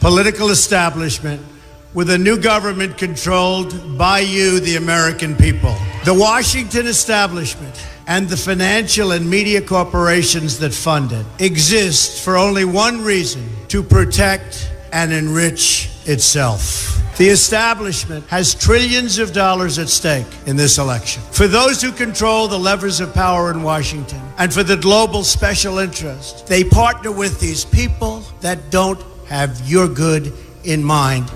political establishment with a new government controlled by you, the American people. The Washington establishment and the financial and media corporations that fund it exist for only one reason: to protect and enrich itself. The establishment has trillions of dollars at stake in this election. For those who control the levers of power in Washington and for the global special interest, they partner with these people that don't have your good in mind.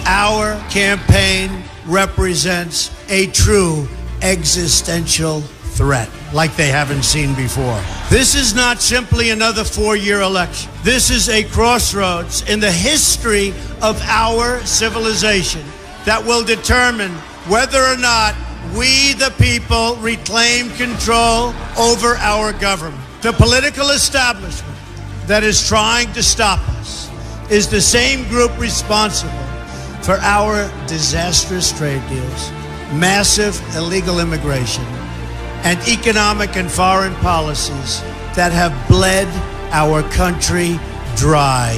Our campaign represents a true existential threat like they haven't seen before. This is not simply another four-year election. This is a crossroads in the history of our civilization that will determine whether or not we, the people, reclaim control over our government. The political establishment that is trying to stop us is the same group responsible for our disastrous trade deals, massive illegal immigration, and economic and foreign policies that have bled our country dry.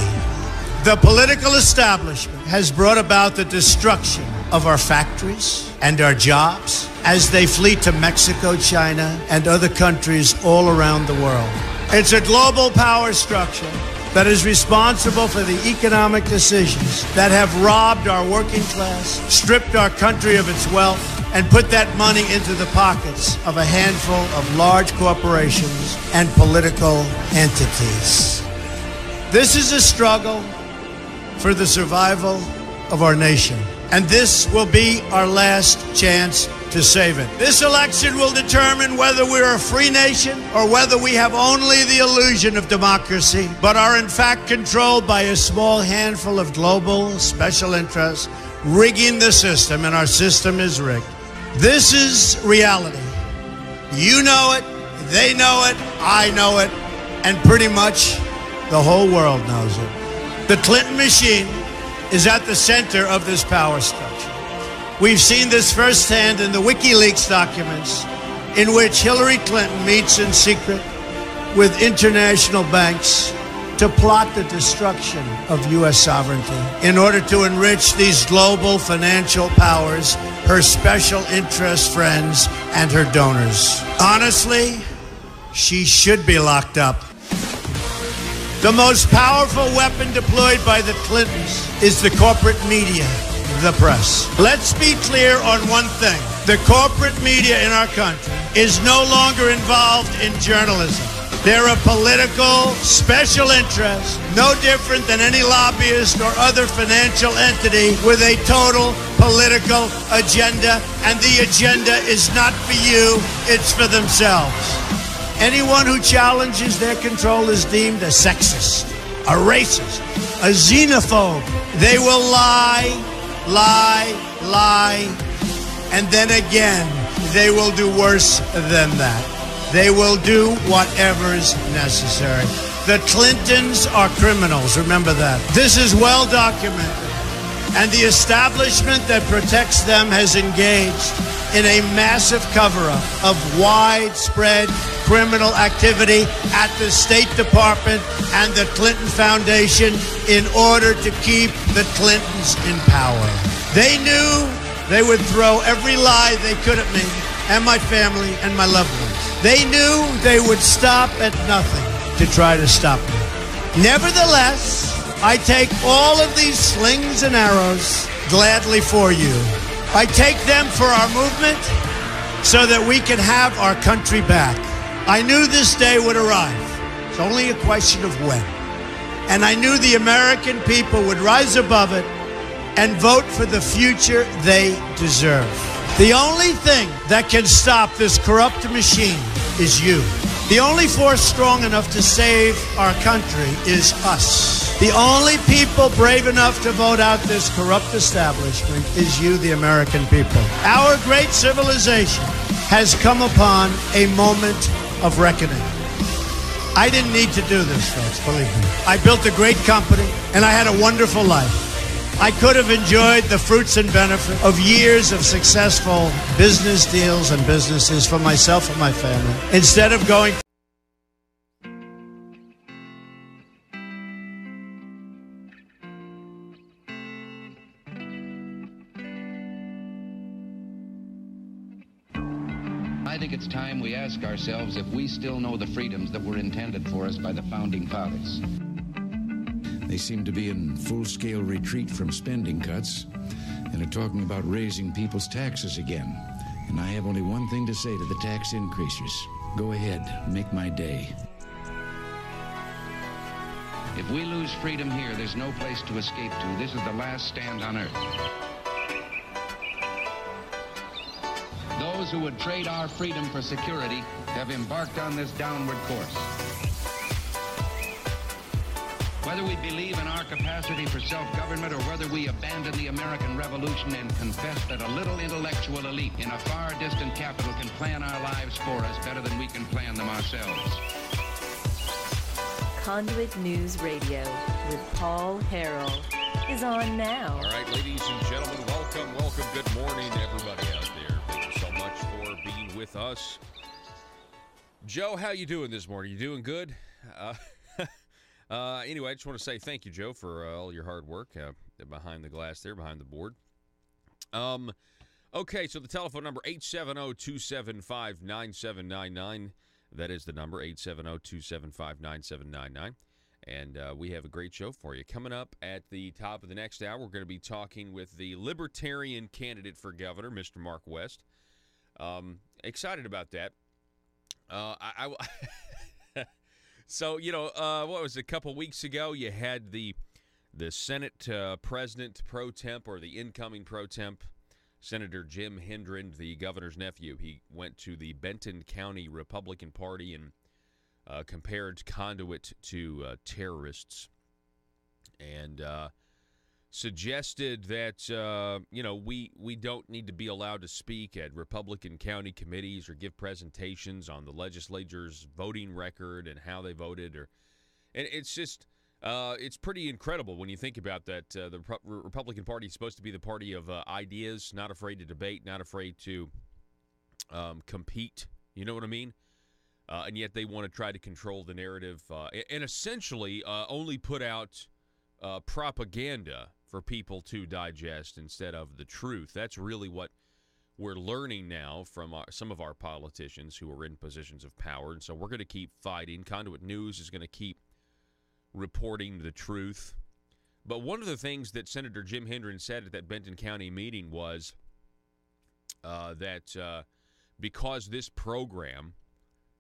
The political establishment has brought about the destruction of our factories and our jobs as they flee to Mexico, China, and other countries all around the world. It's a global power structure that is responsible for the economic decisions that have robbed our working class, stripped our country of its wealth, and put that money into the pockets of a handful of large corporations and political entities. This is a struggle for the survival of our nation, and this will be our last chance to save it. This election will determine whether we're a free nation or whether we have only the illusion of democracy, but are in fact controlled by a small handful of global special interests rigging the system, and our system is rigged. This is reality. You know it, they know it, I know it, and pretty much the whole world knows it. The Clinton machine is at the center of this power structure. We've seen this firsthand in the WikiLeaks documents, in which Hillary Clinton meets in secret with international banks to plot the destruction of U.S. sovereignty in order to enrich these global financial powers, her special interest friends, and her donors. Honestly, she should be locked up. The most powerful weapon deployed by the Clintons is the corporate media, the press. Let's be clear on one thing. The corporate media in our country is no longer involved in journalism. They're a political special interest, no different than any lobbyist or other financial entity with a total political agenda, and the agenda is not for you, it's for themselves. Anyone who challenges their control is deemed a sexist, a racist, a xenophobe. They will lie, and then again, they will do worse than that. They will do whatever is necessary. The Clintons are criminals, remember that. This is well documented, and the establishment that protects them has engaged in a massive cover-up of widespread criminal activity at the State Department and the Clinton Foundation in order to keep the Clintons in power. They knew they would throw every lie they could at me and my family and my loved ones. They knew they would stop at nothing to try to stop me. Nevertheless, I take all of these slings and arrows gladly for you. I take them for our movement so that we can have our country back. I knew this day would arrive. It's only a question of when. And I knew the American people would rise above it and vote for the future they deserve. The only thing that can stop this corrupt machine is you. The only force strong enough to save our country is us. The only people brave enough to vote out this corrupt establishment is you, the American people. Our great civilization has come upon a moment of reckoning. I didn't need to do this, folks, believe me. I built a great company, and I had a wonderful life. I could have enjoyed the fruits and benefit of years of successful business deals and businesses for myself and my family, instead of going I think it's time we ask ourselves if we still know the freedoms that were intended for us by the Founding Fathers. They seem to be in full-scale retreat from spending cuts and are talking about raising people's taxes again. And I have only one thing to say to the tax increasers. Go ahead, make my day. If we lose freedom here, there's no place to escape to. This is the last stand on earth. Those who would trade our freedom for security have embarked on this downward course. Whether we believe in our capacity for self-government or whether we abandon the American Revolution and confess that a little intellectual elite in a far distant capital can plan our lives for us better than we can plan them ourselves. Conduit News Radio with Paul Harrell is on now. All right, ladies and gentlemen, welcome. Good morning to everybody out there. Thank you so much for being with us. Joe, how you doing this morning? You doing good? Anyway, I just want to say thank you, Joe, for all your hard work behind the glass there, behind the board. Okay, so the telephone number, 870-275-9799. That is the number, 870-275-9799. And we have a great show for you. Coming up at the top of the next hour, we're going to be talking with the Libertarian candidate for governor, Mr. Mark West. Excited about that. So, what was it, a couple weeks ago, you had the Senate President pro temp, or the incoming pro temp, Senator Jim Hendren, the governor's nephew. He went to the Benton County Republican Party and compared Conduit to terrorists, and suggested that, we don't need to be allowed to speak at Republican county committees or give presentations on the legislature's voting record and how they voted. And it's just, it's pretty incredible when you think about that. The Republican Party is supposed to be the party of ideas, not afraid to debate, not afraid to compete. You know what I mean? And yet they want to try to control the narrative and essentially only put out propaganda for people to digest instead of the truth. That's really what we're learning now from some of our politicians who are in positions of power. And so we're going to keep fighting. Conduit News is going to keep reporting the truth. But one of the things that Senator Jim Hendren said at that Benton County meeting was that because this program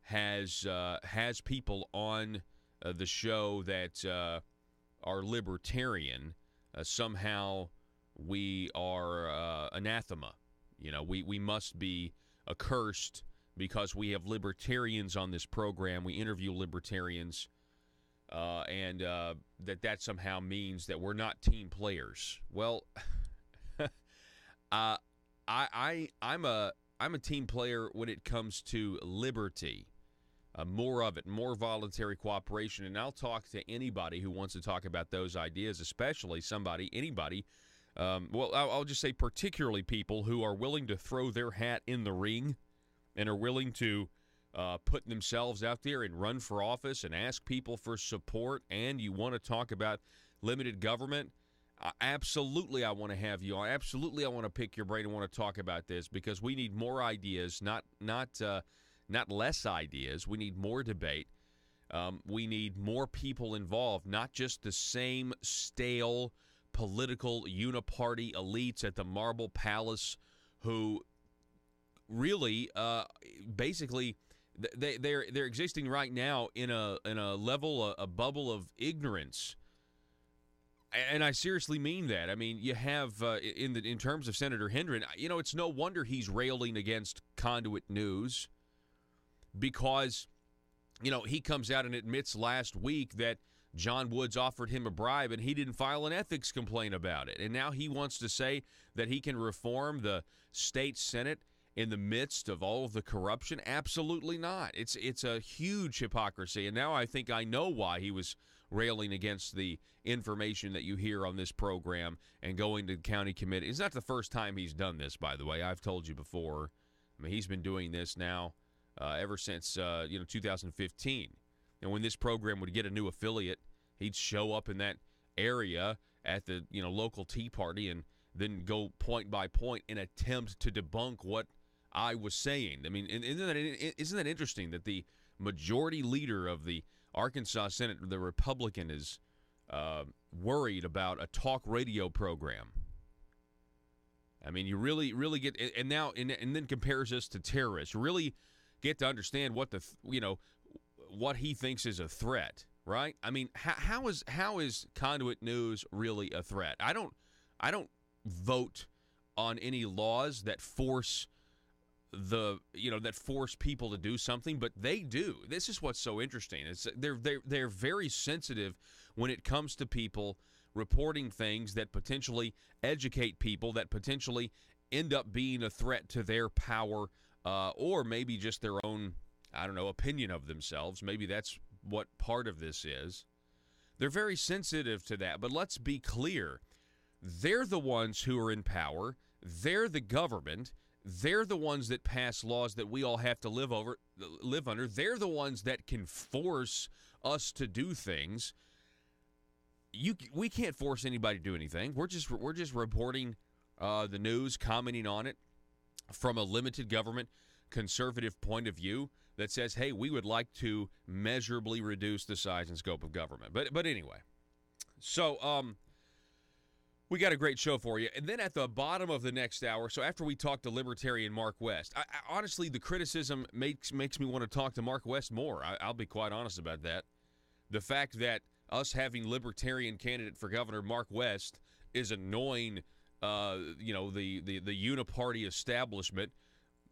has people on the show that are libertarian, somehow we are anathema. We must be accursed because we have libertarians on this program. We interview libertarians, and that somehow means that we're not team players. Well, I'm a team player when it comes to liberty. More of it, more voluntary cooperation. And I'll talk to anybody who wants to talk about those ideas, especially anybody. I'll just say particularly people who are willing to throw their hat in the ring and are willing to put themselves out there and run for office and ask people for support. And you want to talk about limited government. Absolutely, I want to have you on. Absolutely, I want to pick your brain and want to talk about this because we need more ideas, not less ideas. We need more debate. We need more people involved, not just the same stale political uniparty elites at the Marble Palace who really, basically, they're existing right now in a level, a bubble of ignorance. And I seriously mean that. I mean, you have, in terms of Senator Hendren, it's no wonder he's railing against Conduit News. Because, he comes out and admits last week that John Woods offered him a bribe and he didn't file an ethics complaint about it. And now he wants to say that he can reform the state Senate in the midst of all of the corruption? Absolutely not. It's a huge hypocrisy. And now I think I know why he was railing against the information that you hear on this program and going to the county committee. It's not the first time he's done this, by the way. I've told you before. I mean, he's been doing this now ever since 2015. And when this program would get a new affiliate, he'd show up in that area at the local Tea Party and then go point by point and attempt to debunk what I was saying. I mean, isn't that interesting that the majority leader of the Arkansas Senate, the Republican, is worried about a talk radio program? I mean, you really get, and then compares us to terrorists. Really get to understand what what he thinks is a threat, right? I mean, how is Conduit News really a threat? I don't vote on any laws that force people to do something, but they do. This is what's so interesting. They're very sensitive when it comes to people reporting things that potentially educate people, that potentially end up being a threat to their power, or maybe just their own, opinion of themselves. Maybe that's what part of this is. They're very sensitive to that. But let's be clear. They're the ones who are in power. They're the government. They're the ones that pass laws that we all have to live under. They're the ones that can force us to do things. We can't force anybody to do anything. We're just reporting the news, commenting on it from a limited government conservative point of view that says, hey, we would like to measurably reduce the size and scope of government. But anyway, so we got a great show for you. And then at the bottom of the next hour, so after we talk to Libertarian Mark West, I honestly, the criticism makes me want to talk to Mark West more. I'll be quite honest about that. The fact that us having Libertarian candidate for governor Mark West is annoying, the uniparty establishment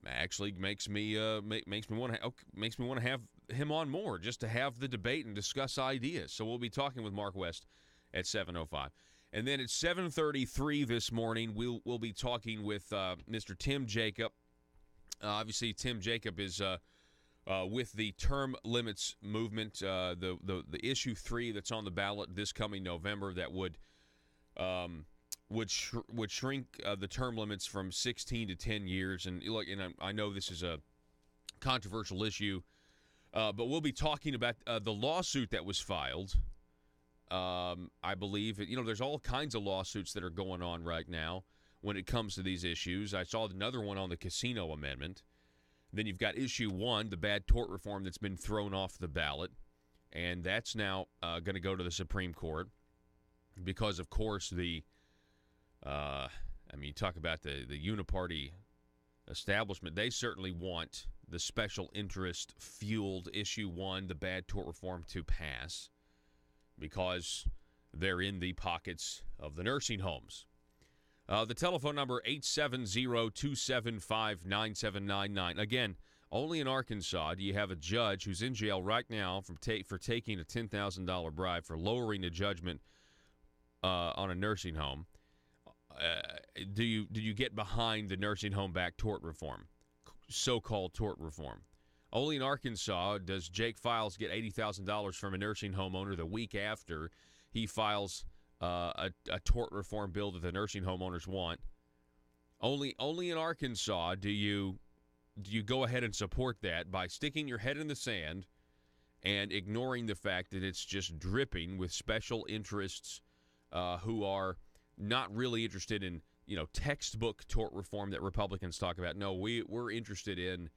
actually makes me want to have him on more, just to have the debate and discuss ideas. So we'll be talking with Mark West at 7:05. And then at 7:33 this morning, we'll be talking with Mr. Tim Jacob. Obviously, Tim Jacob is with the term limits movement, the issue 3 that's on the ballot this coming November that would shrink the term limits from 16 to 10 years. And look, I know this is a controversial issue, but we'll be talking about the lawsuit that was filed. I believe, there's all kinds of lawsuits that are going on right now when it comes to these issues. I saw another one on the casino amendment. Then you've got issue 1, the bad tort reform that's been thrown off the ballot, and that's now going to go to the Supreme Court because, of course, you talk about the uniparty establishment. They certainly want the special interest fueled issue 1, the bad tort reform, to pass, because they're in the pockets of the nursing homes. The telephone number, 870-275-9799. Again, only in Arkansas do you have a judge who's in jail right now for taking a $10,000 bribe for lowering a judgment on a nursing home. Do you get behind the nursing home back tort reform, so-called tort reform? Only in Arkansas does Jake Files get $80,000 from a nursing home owner the week after he files a tort reform bill that the nursing homeowners want. Only in Arkansas do you go ahead and support that by sticking your head in the sand and ignoring the fact that it's just dripping with special interests who are not really interested in textbook tort reform that Republicans talk about. No, we're interested in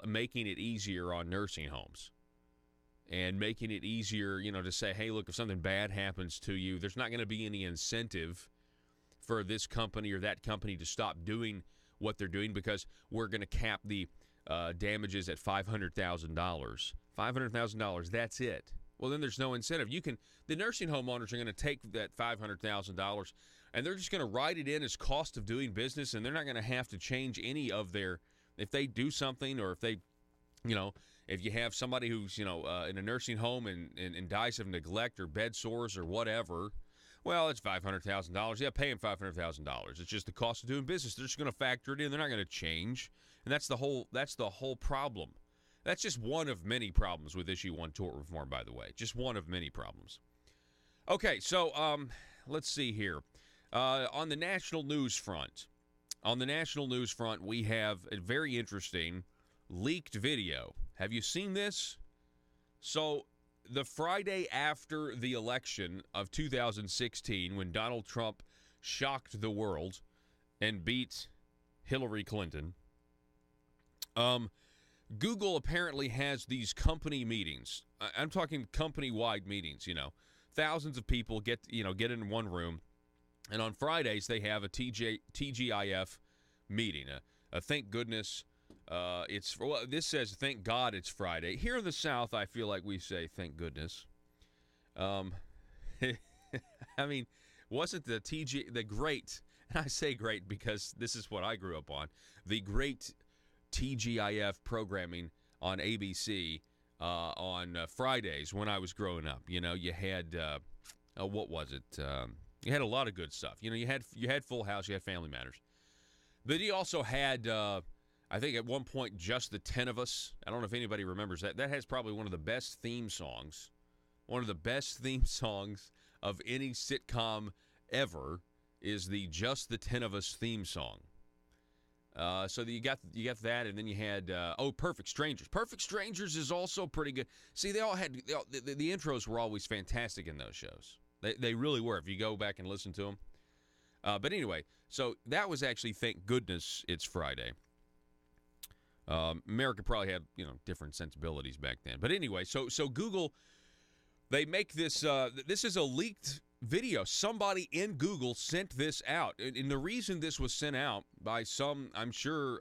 making it easier on nursing homes and making it easier, to say, hey, look, if something bad happens to you, there's not going to be any incentive for this company or that company to stop doing what they're doing because we're going to cap the damages at $500,000. $500,000, that's it. Well, then there's no incentive. The nursing home owners are going to take that $500,000 and they're just going to write it in as cost of doing business, and they're not going to have to change any of their, if they do something, or if they, if you have somebody who's, in a nursing home and dies of neglect or bed sores or whatever, well, it's $500,000. Yeah, pay them $500,000. It's just the cost of doing business. They're just going to factor it in. They're not going to change. And that's the whole problem. That's just one of many problems with issue 1 tort reform, by the way. Just one of many problems. Okay, so let's see here. On the national news front, we have a very interesting leaked video. Have you seen this? So the Friday after the election of 2016, when Donald Trump shocked the world and beat Hillary Clinton, Google apparently has these company meetings. I'm talking company-wide meetings, Thousands of people get in one room, and on Fridays they have a TGIF meeting. Thank goodness this says thank God it's Friday. Here in the South, I feel like we say thank goodness. I mean, wasn't the great, and I say great because this is what I grew up on, the great TGIF programming on ABC on Fridays when I was growing up. You had what was it? You had a lot of good stuff. You had Full House, you had Family Matters. But you also had I think at one point Just the 10 of Us. I don't know if anybody remembers that. That has probably one of the best theme songs. One of the best theme songs of any sitcom ever is the Just the 10 of Us theme song. So you got that, and then you had Perfect Strangers. Perfect Strangers is also pretty good. See, they all had the intros were always fantastic in those shows. They really were. If you go back and listen to them. But anyway, so that was actually thank goodness it's Friday. America probably had different sensibilities back then. But anyway, so Google, they make this. This is a leaked video. Somebody in Google sent this out, and the reason this was sent out by some, I'm sure,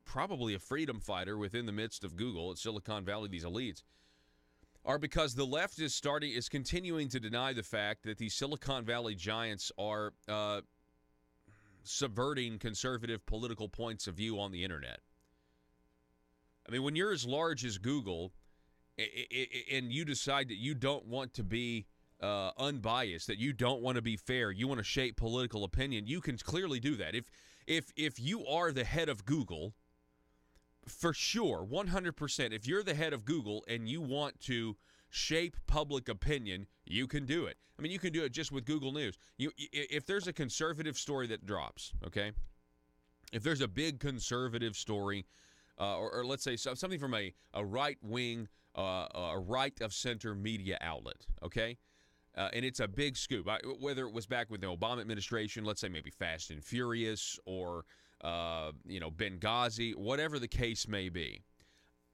probably a freedom fighter within the midst of Google at Silicon Valley, these elites, are because the left is continuing to deny the fact that these Silicon Valley giants are subverting conservative political points of view on the internet. I mean, when you're as large as Google, and you decide that you don't want to be unbiased, that you don't want to be fair, you want to shape political opinion, you can clearly do that. If you are the head of Google, for sure, 100%, if you're the head of Google and you want to shape public opinion, you can do it. I mean, you can do it just with Google News. If there's a conservative story that drops, okay? If there's a big conservative story, or let's say something from a right-wing, a right-of-center media outlet, okay? And it's a big scoop. Whether it was back with the Obama administration, let's say maybe Fast and Furious or, Benghazi, whatever the case may be.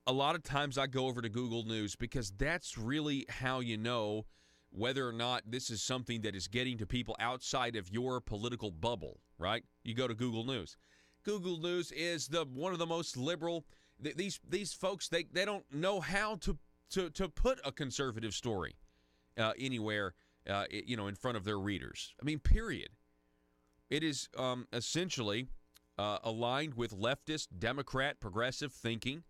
A lot of times I go over to Google News because that's really how you know whether or not this is something that is getting to people outside of your political bubble, right? You go to Google News. Google News is one of the most liberal. These folks, they don't know how to put a conservative story anywhere, in front of their readers. I mean, period. It is essentially aligned with leftist, Democrat, progressive thinking.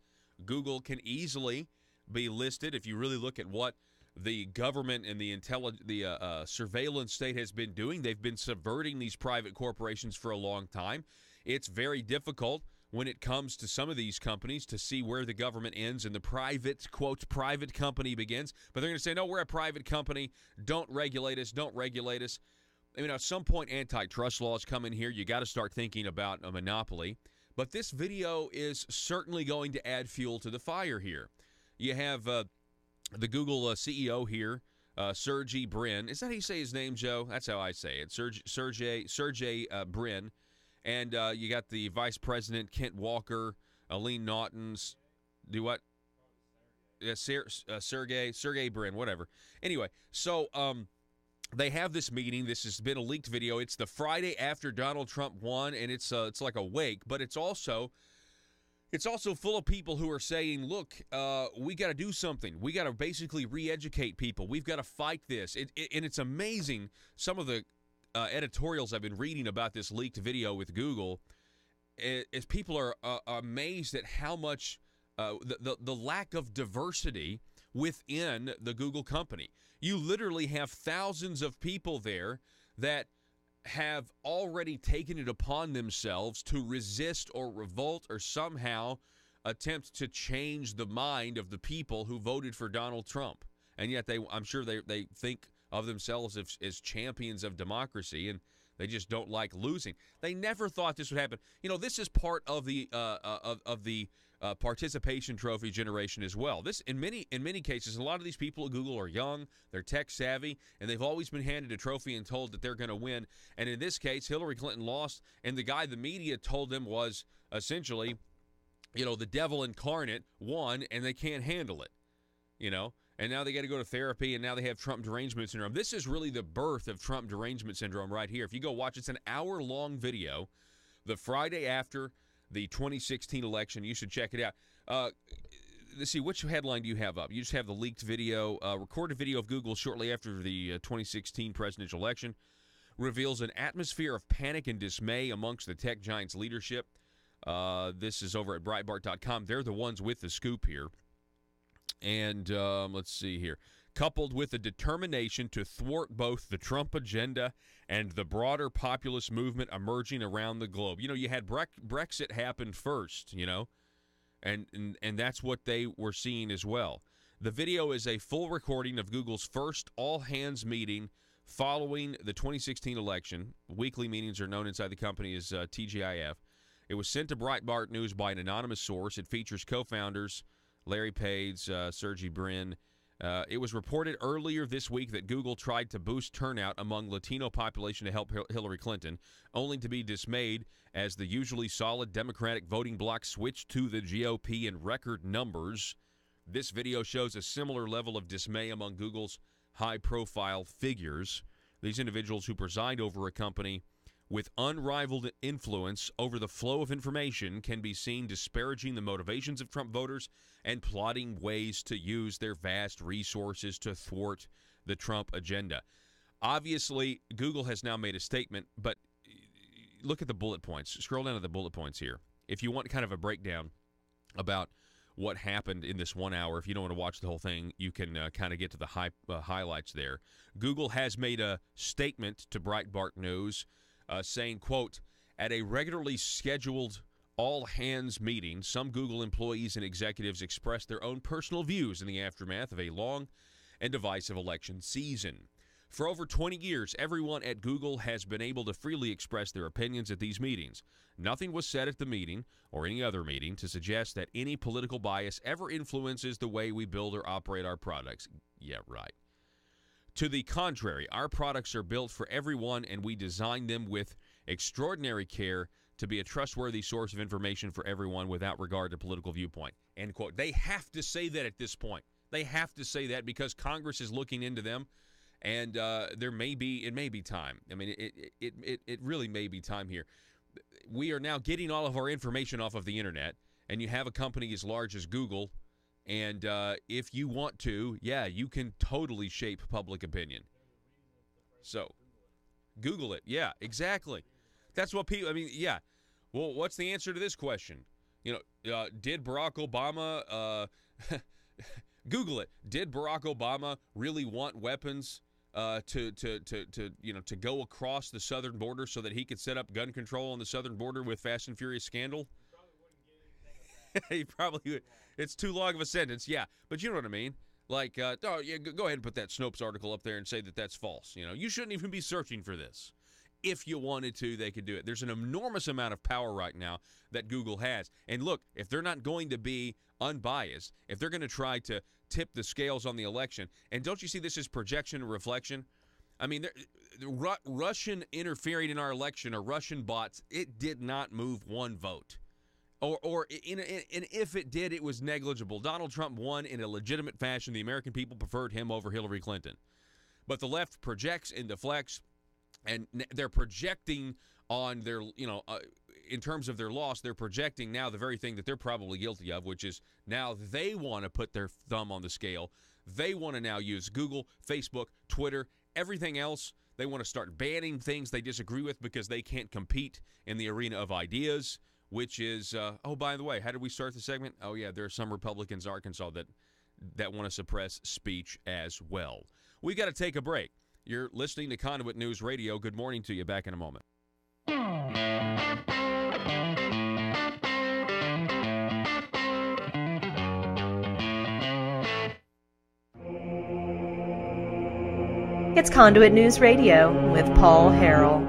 Google can easily be listed if you really look at what the government and the surveillance state has been doing. They've been subverting these private corporations for a long time. It's very difficult when it comes to some of these companies to see where the government ends and the private, quote, private company begins. But they're going to say, no, we're a private company. Don't regulate us. Don't regulate us. I mean, at some point, antitrust laws come in here. You got to start thinking about a monopoly. But this video is certainly going to add fuel to the fire here. You have the Google CEO here, Sergey Brin. Is that how you say his name, Joe? That's how I say it. Sergey Brin. And you got the Vice President, Kent Walker, Aline Naughtons. Do what? Yeah, Sergey Brin, whatever. Anyway, so they have this meeting. This has been a leaked video. It's the Friday after Donald Trump won, and it's like a wake, but it's also full of people who are saying, look, we got to do something. We got to basically re-educate people. We've got to fight this. And it's amazing, some of the editorials I've been reading about this leaked video with Google, as people are amazed at how much the lack of diversity within the Google company. You literally have thousands of people there that have already taken it upon themselves to resist or revolt or somehow attempt to change the mind of the people who voted for Donald Trump. And yet I'm sure they think of themselves as champions of democracy, and they just don't like losing. They never thought this would happen. This is part of the participation trophy generation as well. This, in many cases, a lot of these people at Google are young, they're tech savvy, and they've always been handed a trophy and told that they're going to win. And in this case, Hillary Clinton lost, and the guy the media told them was essentially, the devil incarnate won, and they can't handle it, and now they got to go to therapy, and now they have Trump derangement syndrome. This is really the birth of Trump derangement syndrome right here. If you go watch, it's an hour-long video, the Friday after the 2016 election. You should check it out. Let's see, which headline do you have up? You just have the leaked video. Recorded video of Google shortly after the 2016 presidential election reveals an atmosphere of panic and dismay amongst the tech giant's leadership. This is over at Breitbart.com. They're the ones with the scoop here. And let's see here. Coupled with a determination to thwart both the Trump agenda and the broader populist movement emerging around the globe. You had Brexit happen first, and that's what they were seeing as well. The video is a full recording of Google's first all-hands meeting following the 2016 election. Weekly meetings are known inside the company as TGIF. It was sent to Breitbart News by an anonymous source. It features co-founders Larry Page, Sergey Brin. It was reported earlier this week that Google tried to boost turnout among Latino population to help Hillary Clinton, only to be dismayed as the usually solid Democratic voting bloc switched to the GOP in record numbers. This video shows a similar level of dismay among Google's high-profile figures. These individuals who preside over a company with unrivaled influence over the flow of information can be seen disparaging the motivations of Trump voters and plotting ways to use their vast resources to thwart the Trump agenda. Obviously, Google has now made a statement, but look at the bullet points. Scroll down to the bullet points here. If you want kind of a breakdown about what happened in this 1 hour, if you don't want to watch the whole thing, you can kind of get to the highlights there. Google has made a statement to Breitbart News saying, quote, at a regularly scheduled all-hands meeting, some Google employees and executives expressed their own personal views in the aftermath of a long and divisive election season. For over 20 years, everyone at Google has been able to freely express their opinions at these meetings. Nothing was said at the meeting or any other meeting to suggest that any political bias ever influences the way we build or operate our products. Yeah, right. To the contrary, our products are built for everyone, and we design them with extraordinary care to be a trustworthy source of information for everyone without regard to political viewpoint. End quote. They have to say that at this point. They have to say that because Congress is looking into them, and it may be time. I mean, it really may be time here. We are now getting all of our information off of the internet, and you have a company as large as Google. And if you want to, yeah, you can totally shape public opinion. So, Google it. Yeah, exactly. That's what people, yeah. Well, what's the answer to this question? Did Barack Obama, Google it. Did Barack Obama really want weapons to go across the southern border so that he could set up gun control on the southern border with Fast and Furious scandal? He probably would. It's too long of a sentence, yeah. But you know what I mean? Like, go ahead and put that Snopes article up there and say that that's false. You shouldn't even be searching for this. If you wanted to, they could do it. There's an enormous amount of power right now that Google has. And look, if they're not going to be unbiased, if they're going to try to tip the scales on the election, and don't you see this as projection and reflection? I mean, Russian interfering in our election or Russian bots, it did not move one vote. Or if it did, it was negligible. Donald Trump won in a legitimate fashion. The American people preferred him over Hillary Clinton. But the left projects and deflects, and they're projecting on their, in terms of their loss, they're projecting now the very thing that they're probably guilty of, which is now they want to put their thumb on the scale. They want to now use Google, Facebook, Twitter, everything else. They want to start banning things they disagree with because they can't compete in the arena of ideas. Which is, by the way, how did we start the segment? Oh, yeah, there are some Republicans in Arkansas that want to suppress speech as well. We got to take a break. You're listening to Conduit News Radio. Good morning to you. Back in a moment. It's Conduit News Radio with Paul Harrell.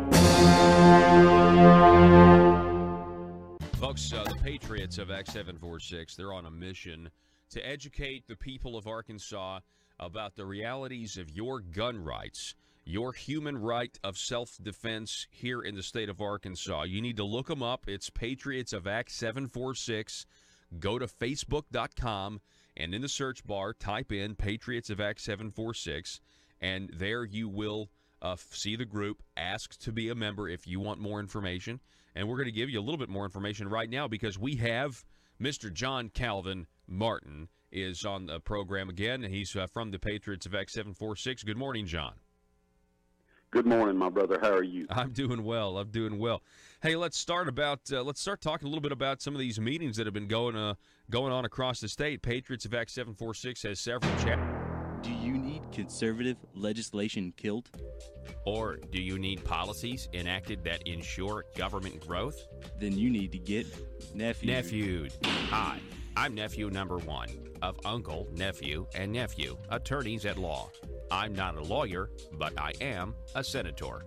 Folks, the Patriots of Act 746, they're on a mission to educate the people of Arkansas about the realities of your gun rights, your human right of self-defense here in the state of Arkansas. You need to look them up. It's Patriots of Act 746. go to facebook.com and in the search bar, type in Patriots of Act 746, and there you will see the group. Ask to be a member if you want more information. And we're going to give you a little bit more information right now because we have Mr. John Calvin Martin is on the program again, and he's from the Patriots of Act 746. Good morning, John. Good morning, my brother. How are you? I'm doing well. Hey, let's start talking a little bit about some of these meetings that have been going on across the state. Patriots of Act 746 has several chapters. Do you need conservative legislation killed? Or do you need policies enacted that ensure government growth? Then you need to get Nephewed. Hi, I'm nephew number 1 of uncle, nephew, and nephew, attorneys at law. I'm not a lawyer, but I am a senator.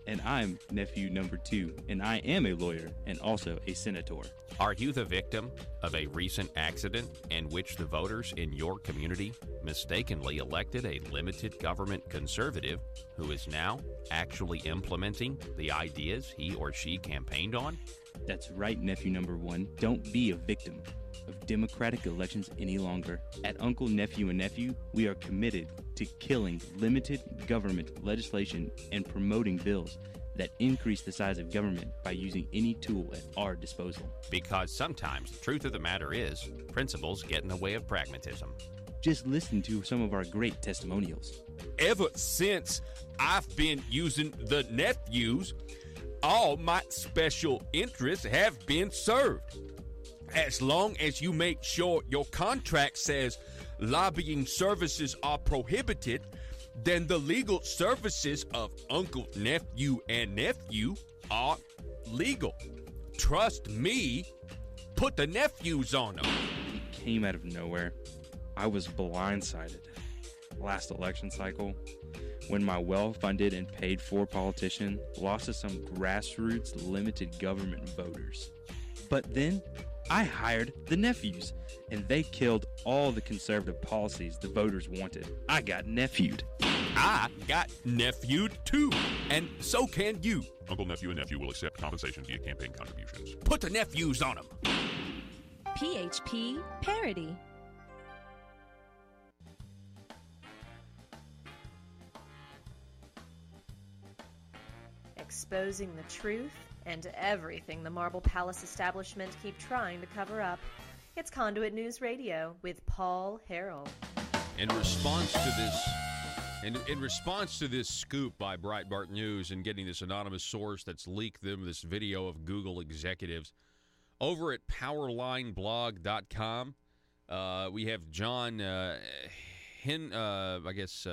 And I'm nephew number 2, and I am a lawyer and also a senator. Are you the victim of a recent accident in which the voters in your community mistakenly elected a limited government conservative who is now actually implementing the ideas he or she campaigned on? That's right, nephew number 1. Don't be a victim of democratic elections any longer. At Uncle, Nephew, and Nephew, we are committed to killing limited government legislation and promoting bills that increase the size of government by using any tool at our disposal. Because sometimes the truth of the matter is, principles get in the way of pragmatism. Just listen to some of our great testimonials. Ever since I've been using the nephews, all my special interests have been served. As long as you make sure your contract says lobbying services are prohibited, then the legal services of uncle, nephew, and nephew are legal. Trust me, put the nephews on them. It came out of nowhere. I was blindsided last election cycle when my well-funded and paid-for politician lost to some grassroots limited government voters. But then I hired the nephews, and they killed all the conservative policies the voters wanted. I got nephewed. I got nephewed too, and so can you. Uncle, nephew, and nephew will accept compensation via campaign contributions. Put the nephews on them. PHP Parody. Exposing the truth and everything the Marble Palace establishment keep trying to cover up. It's Conduit News Radio with Paul Harrell. In response to this scoop by Breitbart News and getting this anonymous source that's leaked them this video of Google executives, over at powerlineblog.com, we have John Hinderaker.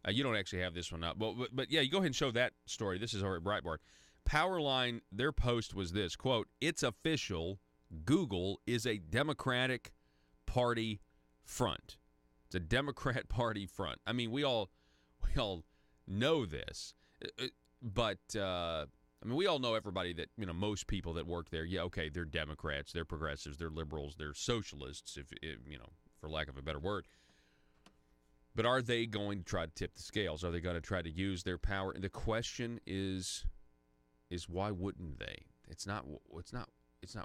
You don't actually have this one up. But yeah, you go ahead and show that story. This is over at Breitbart. Powerline, their post was this, quote, "It's official. Google is a Democratic Party front." It's a Democrat Party front. I mean, we all know this. But, we all know everybody that, most people that work there, yeah, okay, they're Democrats, they're progressives, they're liberals, they're socialists, if for lack of a better word. But are they going to try to tip the scales? Are they going to try to use their power? And the question is why wouldn't they? It's not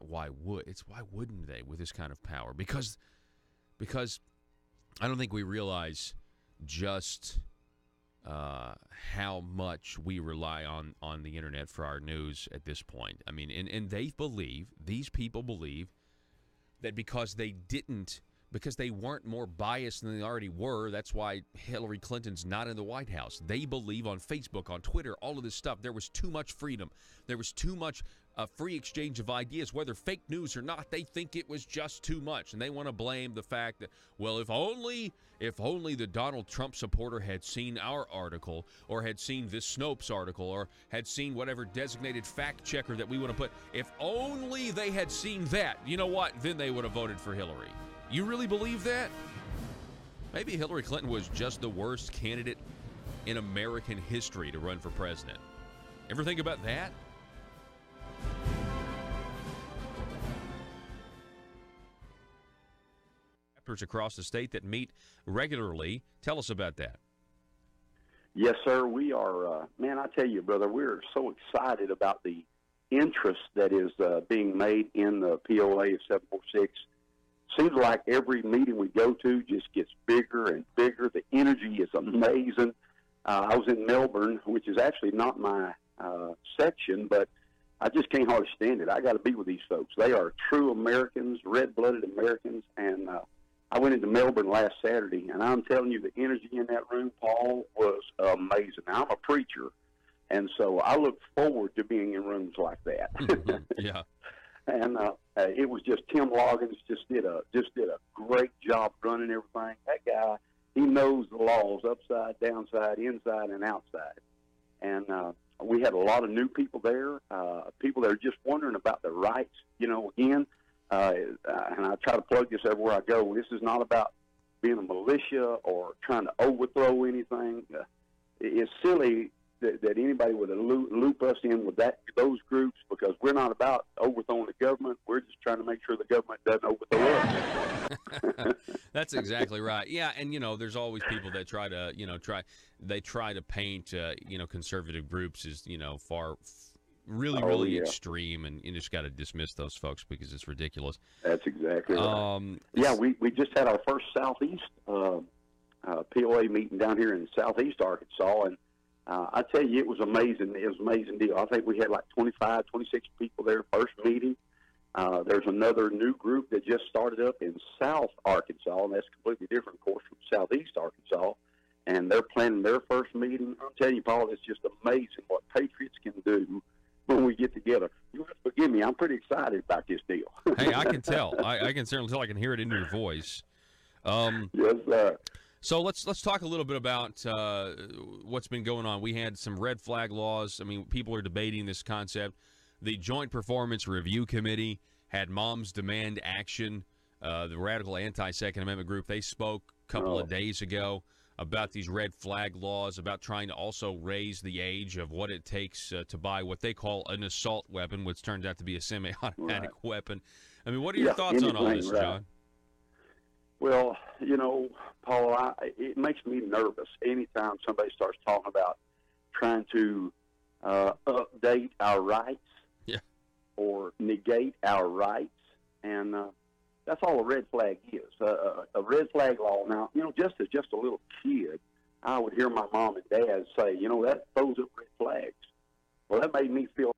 why would. It's why wouldn't they with this kind of power? Because I don't think we realize just how much we rely on the internet for our news at this point. I mean, and these people believe that because they weren't more biased than they already were, that's why Hillary Clinton's not in the White House. They believe on Facebook, on Twitter, all of this stuff, there was too much freedom. There was too much free exchange of ideas, whether fake news or not. They think it was just too much, and they want to blame the fact that, well, if only the Donald Trump supporter had seen our article, or had seen this Snopes article, or had seen whatever designated fact checker that we want to put, if only they had seen that, you know what, then they would have voted for Hillary. You really believe that? Maybe Hillary Clinton was just the worst candidate in American history to run for president. Ever think about that? Chapters across the state that meet regularly. Tell us about that. Yes, sir. We are, man, I tell you, brother, we're so excited about the interest that is being made in the POA of 746. Seems like every meeting we go to just gets bigger and bigger. The energy is amazing. I was in Melbourne, which is actually not my section, but I just can't hardly stand it. I got to be with these folks. They are true Americans, red-blooded Americans, and I went into Melbourne last Saturday, and I'm telling you, the energy in that room, Paul, was amazing. Now, I'm a preacher, and so I look forward to being in rooms like that. Yeah. And it was just Tim Loggins just did a great job running everything. That guy, he knows the laws upside, downside, inside, and outside. And we had a lot of new people there, people that are just wondering about their rights. You know, again, and I try to plug this everywhere I go. This is not about being a militia or trying to overthrow anything. It's silly that anybody would loop us in with those groups, because we're not about overthrowing the government. We're just trying to make sure the government doesn't overthrow us. That's exactly right. Yeah, and there's always people that try to paint conservative groups as really extreme, and you just got to dismiss those folks because it's ridiculous. That's exactly right. We just had our first Southeast POA meeting down here in Southeast Arkansas, and I tell you, it was amazing. It was an amazing deal. I think we had like 25, 26 people there first meeting. There's another new group that just started up in South Arkansas, and that's completely different, of course, from Southeast Arkansas. And they're planning their first meeting. I'm telling you, Paul, it's just amazing what patriots can do when we get together. You have to forgive me. I'm pretty excited about this deal. Hey, I can tell. I can certainly tell. I can hear it in your voice. Yes, sir. So let's talk a little bit about what's been going on. We had some red flag laws. I mean, people are debating this concept. The Joint Performance Review Committee had Moms Demand Action, the radical anti-Second Amendment group. They spoke a couple of days ago about these red flag laws, about trying to also raise the age of what it takes to buy what they call an assault weapon, which turns out to be a semi-automatic weapon. I mean, what are your thoughts on all this, John? Well, Paul, it makes me nervous anytime somebody starts talking about trying to update our rights or negate our rights. And that's all a red flag is, a red flag law. Now, just as just a little kid, I would hear my mom and dad say, that throws up red flags. Well, that made me feel.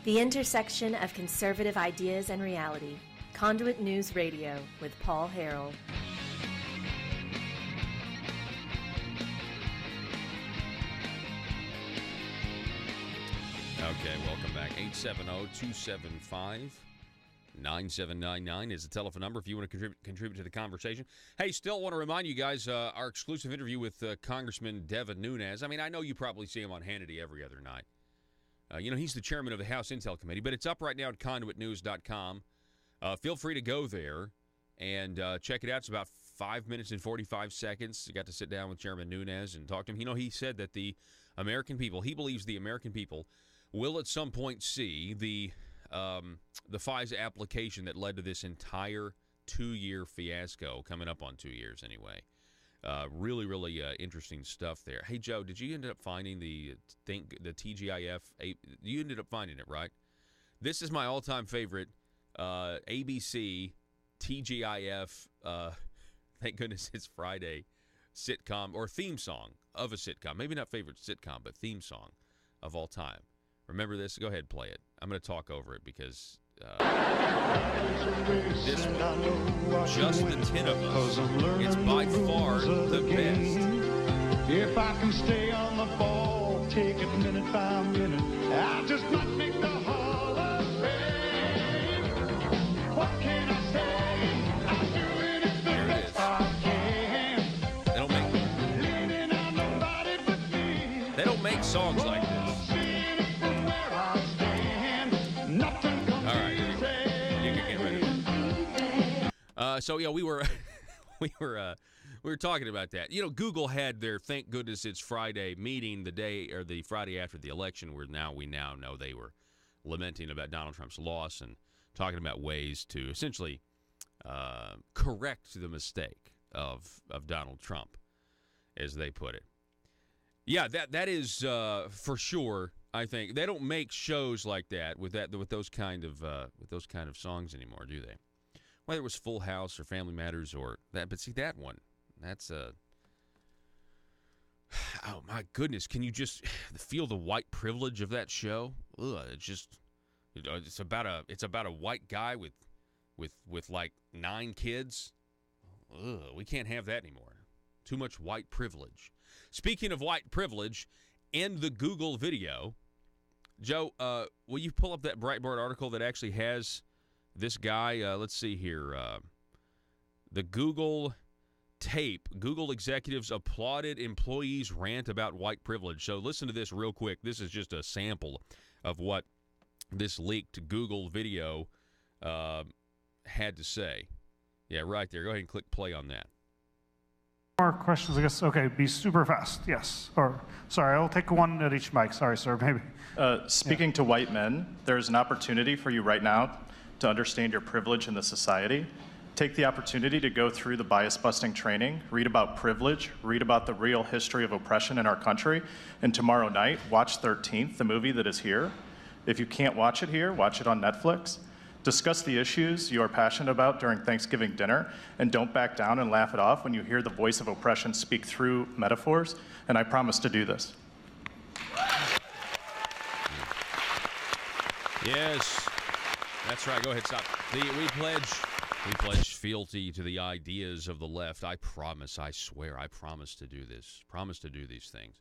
The intersection of conservative ideas and reality. Conduit News Radio with Paul Harrell. Okay, welcome back. 870-275-9799 is the telephone number if you want to contribute to the conversation. Hey, still want to remind you guys, our exclusive interview with Congressman Devin Nunes. I mean, I know you probably see him on Hannity every other night. He's the chairman of the House Intel Committee, but it's up right now at conduitnews.com. Feel free to go there and check it out. It's about 5 minutes and 45 seconds. You got to sit down with Chairman Nunes and talk to him. He said that the American people, he believes the American people will at some point see the FISA application that led to this entire 2-year fiasco, coming up on 2 years anyway. Really interesting stuff there. Hey, Joe, did you end up finding the TGIF? You ended up finding it, right? This is my all-time favorite ABC TGIF, thank goodness it's Friday, sitcom or theme song of a sitcom. Maybe not favorite sitcom, but theme song of all time. Remember this? Go ahead, play it. I'm going to talk over it because this one, just the 10 of us, it's by far the best. If I can stay on the ball, take it minute by minute, I just might make the Hall of Fame. What can I say? I'm doing it the best I can. They don't make songs like this. We were talking about that. Google had their Thank Goodness It's Friday meeting the day or the Friday after the election, where we now know they were lamenting about Donald Trump's loss and talking about ways to essentially correct the mistake of Donald Trump, as they put it. Yeah, that is for sure. I think they don't make shows like that with those kind of songs anymore, do they? Whether it was Full House or Family Matters or that, but see that one, that's oh my goodness, can you just feel the white privilege of that show? Ugh, it's about a white guy with like 9 kids. Ugh, we can't have that anymore. Too much white privilege. Speaking of white privilege, in the Google video, Joe, will you pull up that Breitbart article that actually has this guy? Let's see here. The Google tape. Google executives applauded employees' rant about white privilege. So listen to this real quick. This is just a sample of what this leaked Google video had to say. Yeah, right there. Go ahead and click play on that. More questions, I guess. Okay, be super fast. Yes. Or, sorry, I'll take one at each mic. Sorry, sir, maybe. Speaking to white men, there's an opportunity for you right now to understand your privilege in the society. Take the opportunity to go through the bias-busting training, read about privilege, read about the real history of oppression in our country, and tomorrow night, watch 13th, the movie that is here. If you can't watch it here, watch it on Netflix. Discuss the issues you are passionate about during Thanksgiving dinner, and don't back down and laugh it off when you hear the voice of oppression speak through metaphors, and I promise to do this. Yes, that's right. Go ahead, stop. We pledge fealty to the ideas of the left. I promise, I swear, I promise to do this. Promise to do these things.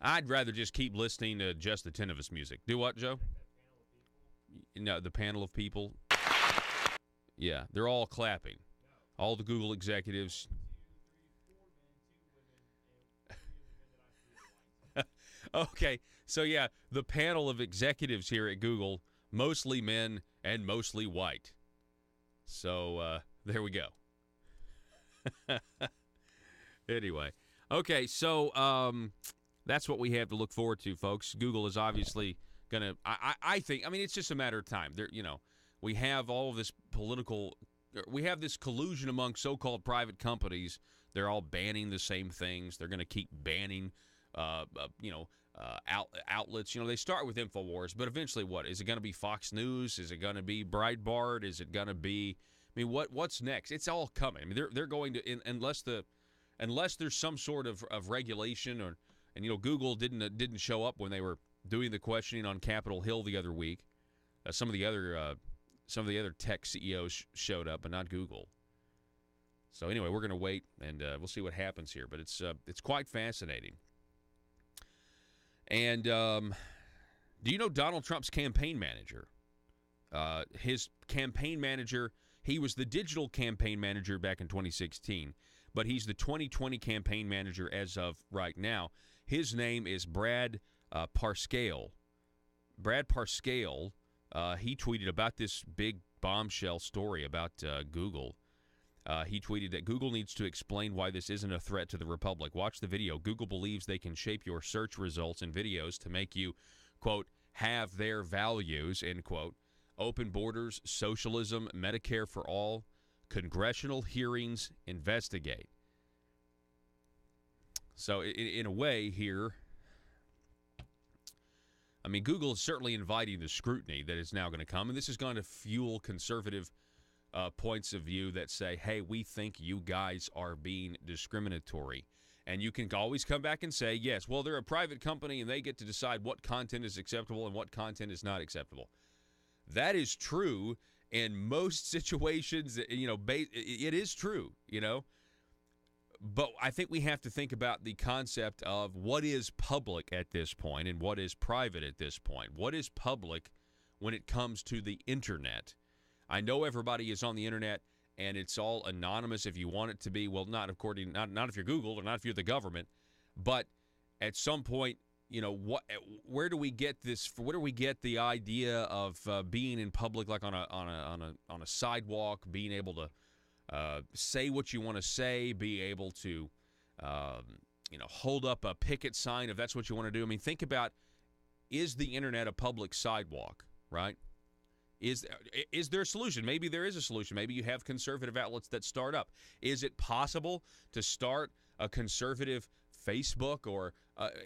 I'd rather just keep listening to just the 10 of us music. Do what, Joe? No, the panel of people. Yeah, they're all clapping. All the Google executives. Okay, so yeah, the panel of executives here at Google, mostly men and mostly white. So there we go. Anyway, okay, so that's what we have to look forward to, folks. Google is obviously going to, I think, I mean, it's just a matter of time. There, we have all of this we have this collusion among so-called private companies. They're all banning the same things. They're going to keep banning, outlets. They start with InfoWars, but eventually what? Is it going to be Fox News? Is it going to be Breitbart? Is it going to be, what's next? It's all coming. I mean, they're going to, unless there's some sort of regulation and Google didn't show up when they were doing the questioning on Capitol Hill the other week. Some of the other tech CEOs showed up, but not Google. So anyway, we're going to wait and we'll see what happens here. But it's quite fascinating. And do you know Donald Trump's campaign manager? His campaign manager, he was the digital campaign manager back in 2016, but he's the 2020 campaign manager as of right now. His name is Brad Parscale. Brad Parscale, he tweeted about this big bombshell story about Google. He tweeted that Google needs to explain why this isn't a threat to the Republic. Watch the video. Google believes they can shape your search results and videos to make you, quote, have their values, end quote. Open borders, socialism, Medicare for all, congressional hearings, investigate. So in a way here, I mean, Google is certainly inviting the scrutiny that is now going to come, and this is going to fuel conservative points of view that say, hey, we think you guys are being discriminatory. And you can always come back and say, yes, well, they're a private company, and they get to decide what content is acceptable and what content is not acceptable. That is true in most situations. It is true, But I think we have to think about the concept of what is public at this point and what is private at this point. What is public when it comes to the Internet? I know everybody is on the Internet, and it's all anonymous if you want it to be. Well, not if you're Google or not if you're the government. But at some point, where do we get this? Where do we get the idea of being in public, like on a sidewalk, being able to say what you want to say, be able to, hold up a picket sign if that's what you want to do. I mean, think about, is the Internet a public sidewalk, right? Is there a solution? Maybe there is a solution. Maybe you have conservative outlets that start up. Is it possible to start a conservative Facebook or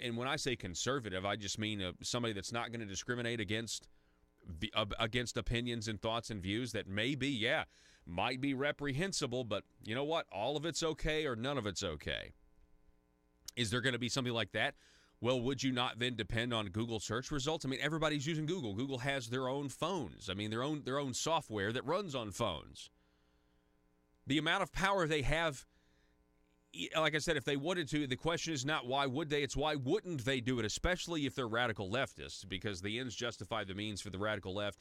and when I say conservative, I just mean somebody that's not going to discriminate against opinions and thoughts and views that maybe, might be reprehensible, but you know what? All of it's okay or none of it's okay. Is there going to be something like that? Well, would you not then depend on Google search results? I mean, everybody's using Google. Google has their own phones. I mean, their own software that runs on phones. The amount of power they have, like I said, if they wanted to, the question is not why would they, it's why wouldn't they do it, especially if they're radical leftists, because the ends justify the means for the radical left,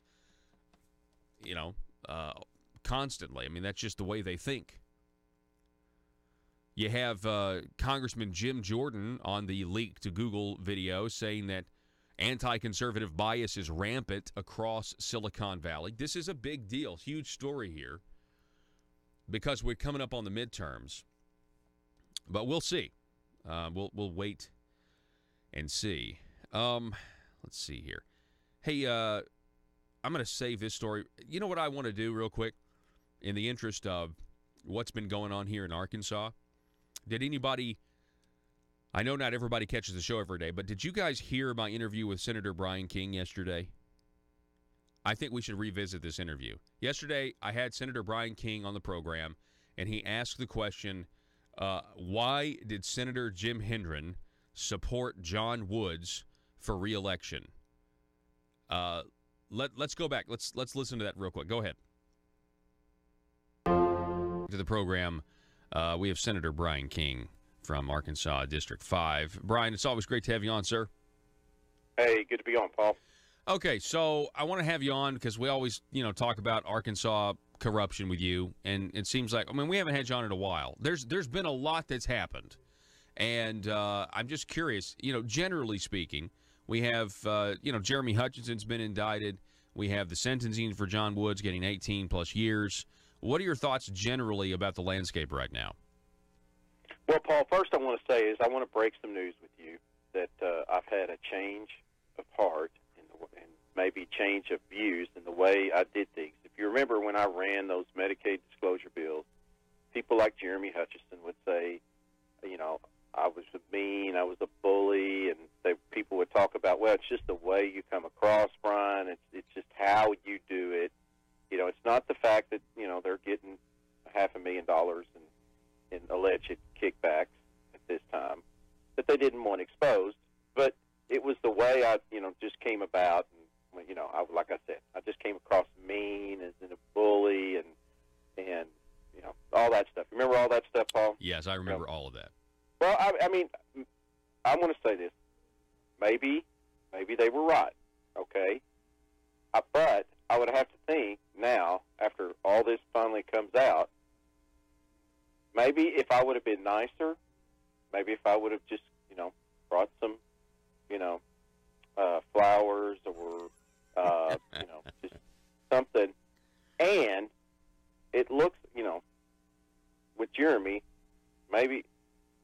constantly. I mean, that's just the way they think. You have Congressman Jim Jordan on the leak to Google video saying that anti-conservative bias is rampant across Silicon Valley. This is a big deal, huge story here, because we're coming up on the midterms. But we'll see. We'll wait and see. Let's see here. Hey, I'm going to save this story. You know what I want to do real quick in the interest of what's been going on here in Arkansas? Did anybody, I know not everybody catches the show every day, but did you guys hear my interview with Senator Brian King yesterday? I think we should revisit this interview. Yesterday, I had Senator Brian King on the program, and he asked the question, why did Senator Jim Hendren support John Woods for re-election? Let's go back. Let's listen to that real quick. Go ahead. To the program. We have Senator Brian King from Arkansas District 5. Brian, it's always great to have you on, sir. Hey, good to be on, Paul. Okay, so I want to have you on because we always, talk about Arkansas corruption with you, and it seems like, we haven't had you on in a while. There's been a lot that's happened, and I'm just curious, generally speaking, we have, Jeremy Hutchinson's been indicted. We have the sentencing for John Woods getting 18-plus years. What are your thoughts generally about the landscape right now? Well, Paul, first I want to say is I want to break some news with you that I've had a change of heart and maybe change of views in the way I did things. If you remember when I ran those Medicaid disclosure bills, people like Jeremy Hutchinson would say, I was mean, I was a bully, and people would talk about, well, it's just the way you come across, Brian. It's just how you do it. It's not the fact that, they're getting $500,000 in alleged kickbacks at this time that they didn't want exposed, but it was the way I, just came about. And, like I said, I just came across mean as in a bully and all that stuff. Remember all that stuff, Paul? Yes, I remember all of that. Well, I want to say this. Maybe they were right, okay? But I would have to think now, after all this finally comes out, maybe if I would have been nicer, maybe if I would have just, brought some, flowers or, just something. And it looks, with Jeremy, maybe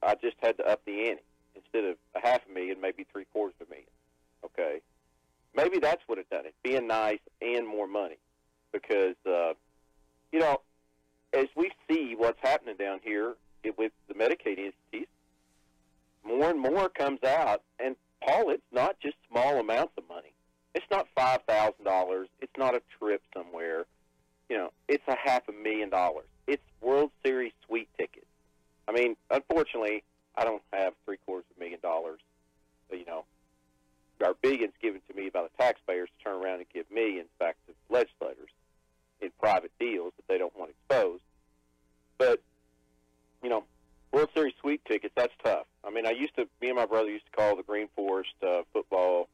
I just had to up the ante. Instead of $500,000, maybe $750,000. Okay? Maybe that's what it done it, being nice and more money. Because, as we see what's happening down here with the Medicaid entities, more and more comes out. And, Paul, it's not just small amounts of money. It's not $5,000. It's not a trip somewhere. It's $500,000. It's World Series suite tickets. Unfortunately, I don't have $750,000. Our billions given to me by the taxpayers to turn around and give millions back to legislators in private deals that they don't want exposed. But, World Series suite tickets, that's tough. Me and my brother used to call the Green Forest football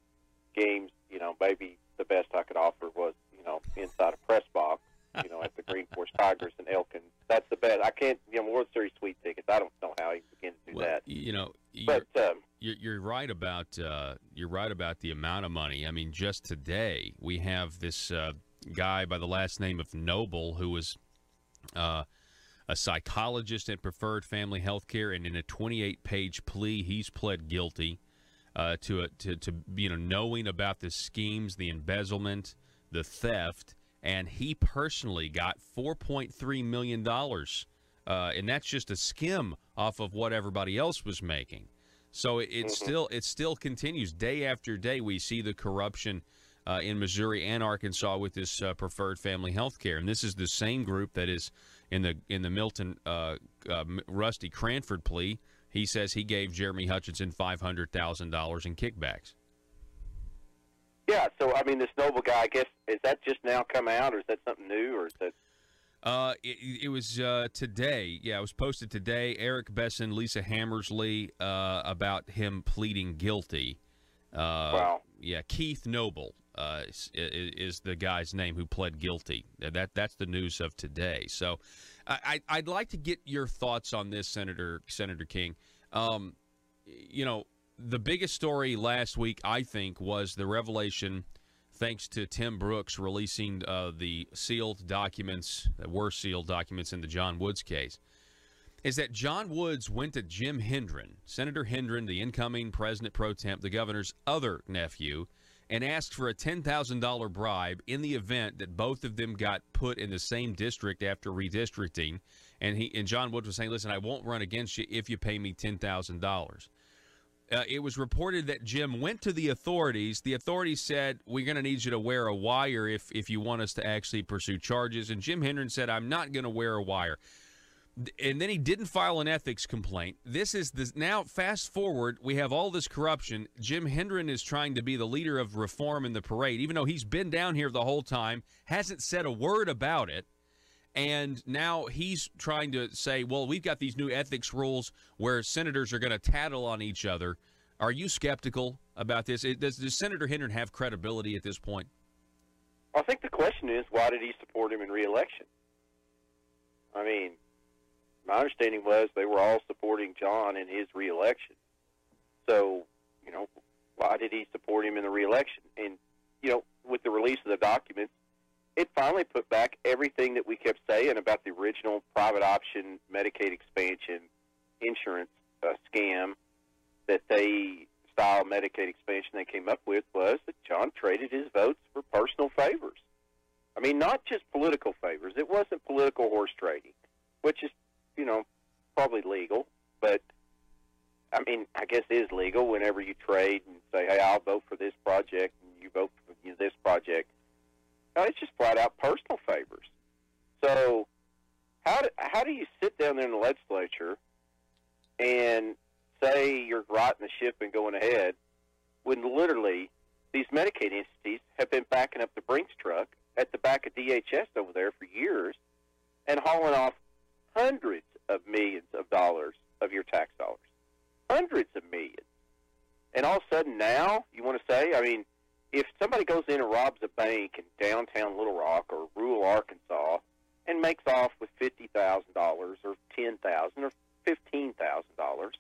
games, maybe the best I could offer was, inside a press box, at the Green Forest Tigers and Elkins. That's the best. I can't, World Series suite tickets, I don't know how you begin to do that. You're right about the amount of money. Just today we have this guy by the last name of Noble who was a psychologist at Preferred Family Healthcare, and in a 28-page plea, he's pled guilty to knowing about the schemes, the embezzlement, the theft, and he personally got $4.3 million, and that's just a skim off of what everybody else was making. So it still continues. Day after day, we see the corruption in Missouri and Arkansas with this preferred family health care. And this is the same group that is in the Milton Rusty Cranford plea. He says he gave Jeremy Hutchinson $500,000 in kickbacks. Yeah, so, I mean, this Noble guy, I guess, is that just now come out, or is that something new, or is that... It was today. Yeah, it was posted today. Eric Besson, Lisa Hammersley, about him pleading guilty. Wow. Yeah, Keith Noble is the guy's name who pled guilty. That's the news of today. So I'd like to get your thoughts on this, Senator King. You know, the biggest story last week, I think, was the revelation, thanks to Tim Brooks releasing the sealed documents, that were sealed documents in the John Woods case, is that John Woods went to Jim Hendren, Senator Hendren, the incoming president pro tem, the governor's other nephew, and asked for a $10,000 bribe in the event that both of them got put in the same district after redistricting. And John Woods was saying, listen, I won't run against you if you pay me $10,000. It was reported that Jim went to the authorities. The authorities said, we're going to need you to wear a wire if you want us to actually pursue charges. And Jim Hendren said, I'm not going to wear a wire. And then he didn't file an ethics complaint. Now, fast forward, we have all this corruption. Jim Hendren is trying to be the leader of reform in the parade, even though he's been down here the whole time, hasn't said a word about it. And now he's trying to say, well, we've got these new ethics rules where senators are going to tattle on each other. Are you skeptical about this? Does Senator Hendren have credibility at this point? I think the question is, why did he support him in re-election? I mean, my understanding was they were all supporting John in his re-election. So, you know, why did he support him in the re-election? And, you know, with the release of the documents, it finally put back everything that we kept saying about the original private option Medicaid expansion insurance scam that style Medicaid expansion they came up with, was that John traded his votes for personal favors. I mean, not just political favors. It wasn't political horse trading, which is, you know, probably legal, but I mean, I guess is legal whenever you trade and say, hey, I'll vote for this project and you vote for this project. No, it's just flat out personal favors. So how do you sit down there in the legislature and say you're righting the ship and going ahead when literally these Medicaid entities have been backing up the Brinks truck at the back of DHS over there for years and hauling off hundreds of millions of dollars of your tax dollars? Hundreds of millions. And all of a sudden now you want to say, I mean, if somebody goes in and robs a bank in downtown Little Rock or rural Arkansas and makes off with $50,000 or $10,000 or $15,000,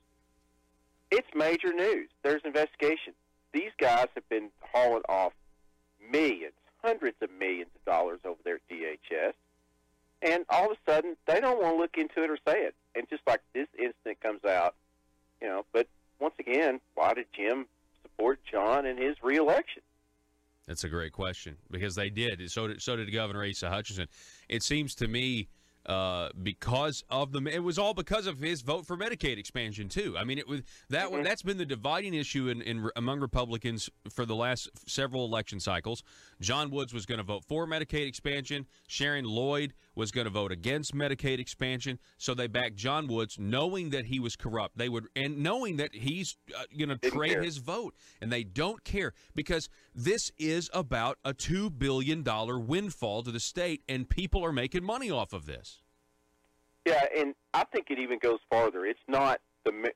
it's major news. There's investigation. These guys have been hauling off millions, hundreds of millions of dollars over there at DHS, and all of a sudden they don't want to look into it or say it. And just like this incident comes out, you know, but once again, why did Jim support John in his re-election? That's a great question, because they did. So did Governor Asa Hutchinson. It seems to me because of it was all because of his vote for Medicaid expansion too. I mean, it was that's been the dividing issue among Republicans for the last several election cycles. John Woods was going to vote for Medicaid expansion. Sharon Lloyd was going to vote against Medicaid expansion. So they backed John Woods, knowing that he was corrupt. And knowing that he's going to trade his vote, and they don't care, because this is about a $2 billion windfall to the state, and people are making money off of this. Yeah, and I think it even goes farther. It's not,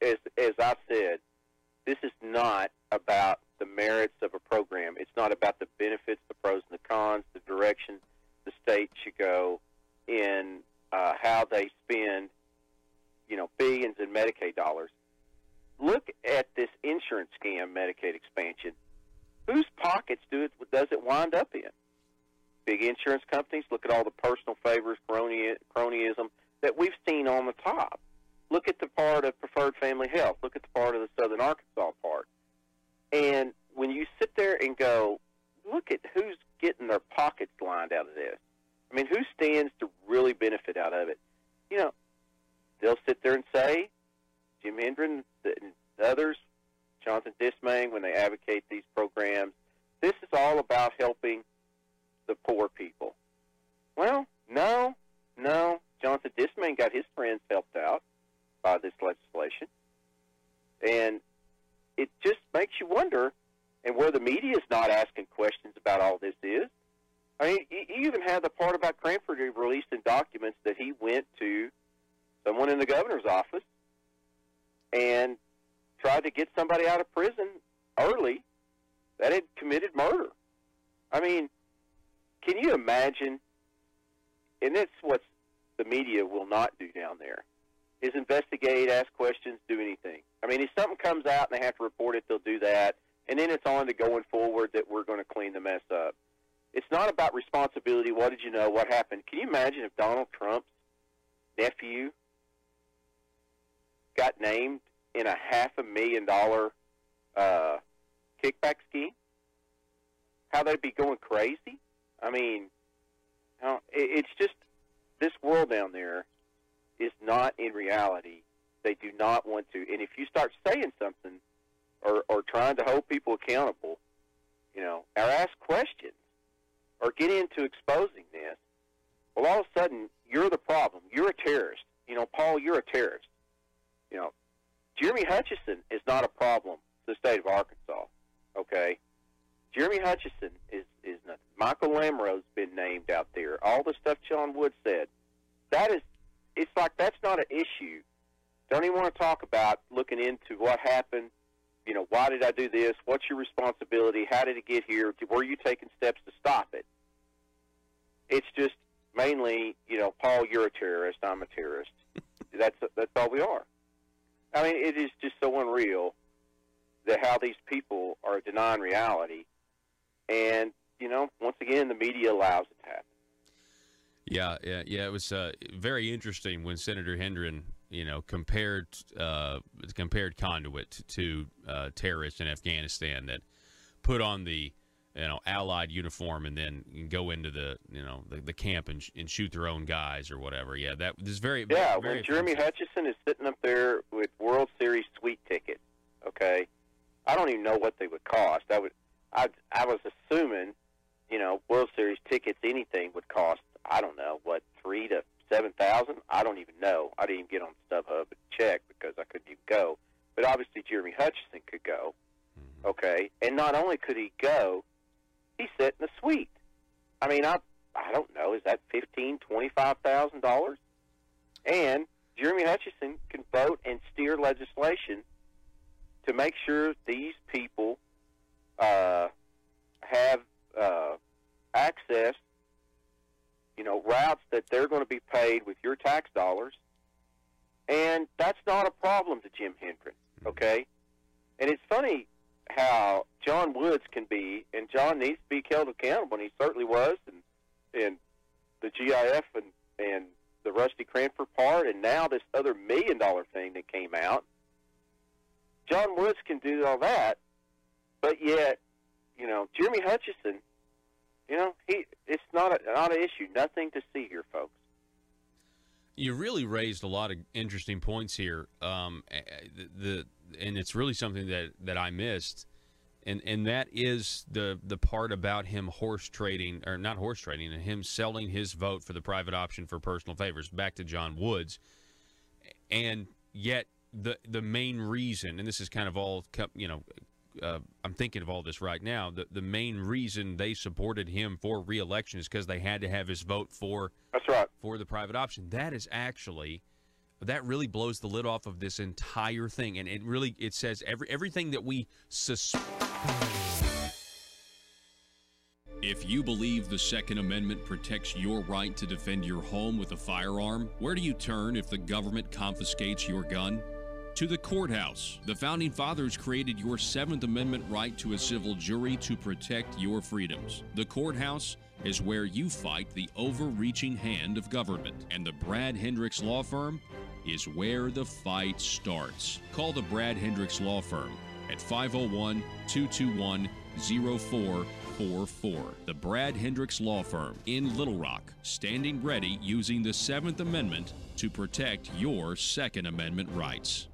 as I said, this is not about the merits of a program. It's not about the benefits, the pros and the cons, the direction the state should go in how they spend, you know, billions in Medicaid dollars. Look at this insurance scam, Medicaid expansion. Whose pockets does it wind up in? Big insurance companies. Look at all the personal favors, cronyism that we've seen on the top. Look at the part of Preferred Family Health. Look at the part of the Southern Arkansas part. And when you sit there and go, look at who's getting their pockets lined out of this. I mean, who stands to really benefit out of it? You know, they'll sit there and say, Jim Hendren and others, Jonathan Dismaying, when they advocate these programs, this is all about helping the poor people. Well, no. Jonathan Dismaying got his friends helped out by this legislation. And it just makes you wonder, and where the media is not asking questions about all this is, I mean, you even had the part about Cranford released in documents that he went to someone in the governor's office and tried to get somebody out of prison early that had committed murder. I mean, can you imagine? And that's what the media will not do down there, is investigate, ask questions, do anything. I mean, if something comes out and they have to report it, they'll do that, and then it's on to going forward that we're going to clean the mess up. It's not about responsibility. What did you know? What happened? Can you imagine if Donald Trump's nephew got named in a $500,000 kickback scheme? How they'd be going crazy? I mean, it's just, this world down there is not in reality. They do not want to. And if you start saying something or trying to hold people accountable, you know, or ask questions or get into exposing this, well, all of a sudden, you're the problem. You're a terrorist. You know, Paul, you're a terrorist. You know, Jeremy Hutchison is not a problem to the state of Arkansas, okay? Jeremy Hutchison is nothing. Michael Lamro's been named out there. All the stuff John Wood said. It's like that's not an issue. Don't even want to talk about looking into what happened. You know, why did I do this? What's your responsibility? How did it get here? Were you taking steps to stop it? It's just mainly, you know, Paul, you're a terrorist. I'm a terrorist. That's all we are. I mean, it is just so unreal that how these people are denying reality. And, you know, once again, the media allows it to happen. Yeah. It was very interesting when Senator Hendren, you know, compared Conduit to terrorists in Afghanistan that put on the, you know, Allied uniform and then go into the, you know, the camp and shoot their own guys or whatever. Yeah, that is very when Jeremy Hutchison is sitting up there with World Series suite tickets, okay, I don't even know what they would cost. I was assuming, you know, World Series tickets, anything would cost, I don't know, what, $3,000 to $7,000? I don't even know. I didn't even get on StubHub and check because I couldn't even go. But obviously Jeremy Hutchison could go, okay? And not only could he go, he sat in the suite. I mean, I don't know, is that $15,000, $25,000? And Jeremy Hutchison can vote and steer legislation to make sure these people have access, you know, routes that they're going to be paid with your tax dollars. And that's not a problem to Jim Hendren, okay? And it's funny how John Woods can be, and John needs to be held accountable, and he certainly was, and the GIF and the Rusty Cranford part, and now this other $1 million thing that came out. John Woods can do all that, but yet, you know, Jeremy Hutchison, you know, it's not an issue. Nothing to see here, folks. You really raised a lot of interesting points here, and it's really something that I missed, and that is the part about him horse trading, or not horse trading, and him selling his vote for the private option for personal favors. Back to John Woods, and yet the main reason, and this is kind of all, you know, I'm thinking of all this right now. The main reason they supported him for re-election is because they had to have his vote for. That's right. For the private option. That is actually, that really blows the lid off of this entire thing, and it says everything that we suspect. If you believe the Second Amendment protects your right to defend your home with a firearm, where do you turn if the government confiscates your gun? To the courthouse. The Founding Fathers created your Seventh Amendment right to a civil jury to protect your freedoms. The courthouse is where you fight the overreaching hand of government. And the Brad Hendricks Law Firm is where the fight starts. Call the Brad Hendricks Law Firm at 501-221-04 844. The Brad Hendricks Law Firm in Little Rock, standing ready using the 7th Amendment to protect your Second Amendment rights.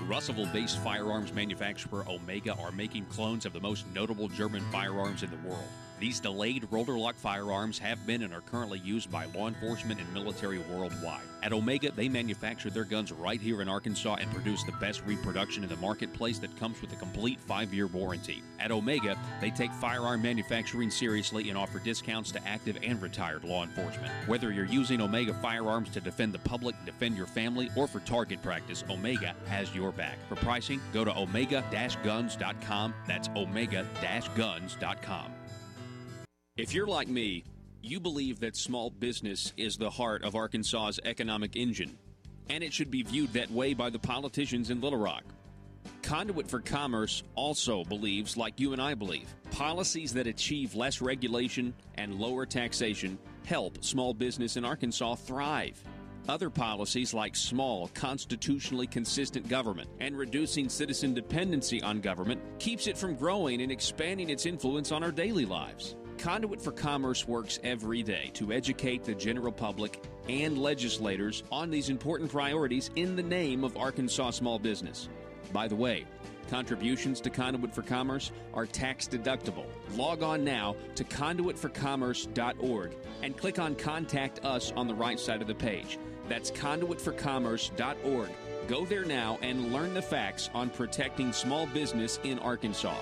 Russellville-based firearms manufacturer Omega are making clones of the most notable German firearms in the world. These delayed rotor-lock firearms have been and are currently used by law enforcement and military worldwide. At Omega, they manufacture their guns right here in Arkansas and produce the best reproduction in the marketplace that comes with a complete 5-year warranty. At Omega, they take firearm manufacturing seriously and offer discounts to active and retired law enforcement. Whether you're using Omega firearms to defend the public, defend your family, or for target practice, Omega has your back. For pricing, go to omega-guns.com. That's omega-guns.com. If you're like me, you believe that small business is the heart of Arkansas's economic engine, and it should be viewed that way by the politicians in Little Rock. Conduit for Commerce also believes, like you and I believe, policies that achieve less regulation and lower taxation help small business in Arkansas thrive. Other policies like small, constitutionally consistent government and reducing citizen dependency on government keeps it from growing and expanding its influence on our daily lives. Conduit for Commerce works every day to educate the general public and legislators on these important priorities in the name of Arkansas small business. By the way, contributions to Conduit for Commerce are tax deductible. Log on now to conduitforcommerce.org and click on Contact Us on the right side of the page. That's conduitforcommerce.org. Go there now and learn the facts on protecting small business in Arkansas.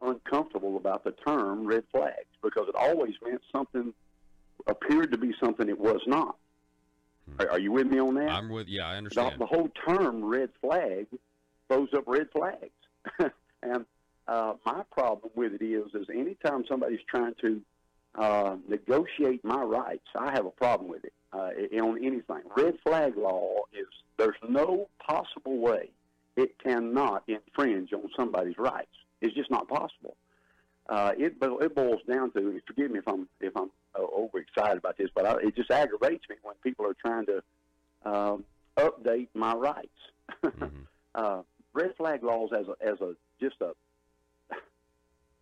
Uncomfortable about the term red flags because it always meant something, appeared to be something it was not. Are you with me on that? I'm with, yeah, I understand. The whole term red flag throws up red flags. And my problem with it is anytime somebody's trying to negotiate my rights, I have a problem with it on anything. Red flag law is, there's no possible way it cannot infringe on somebody's rights. It's just not possible. It boils down to, and forgive me if I'm overexcited about this, but it just aggravates me when people are trying to update my rights. Mm-hmm. Red flag laws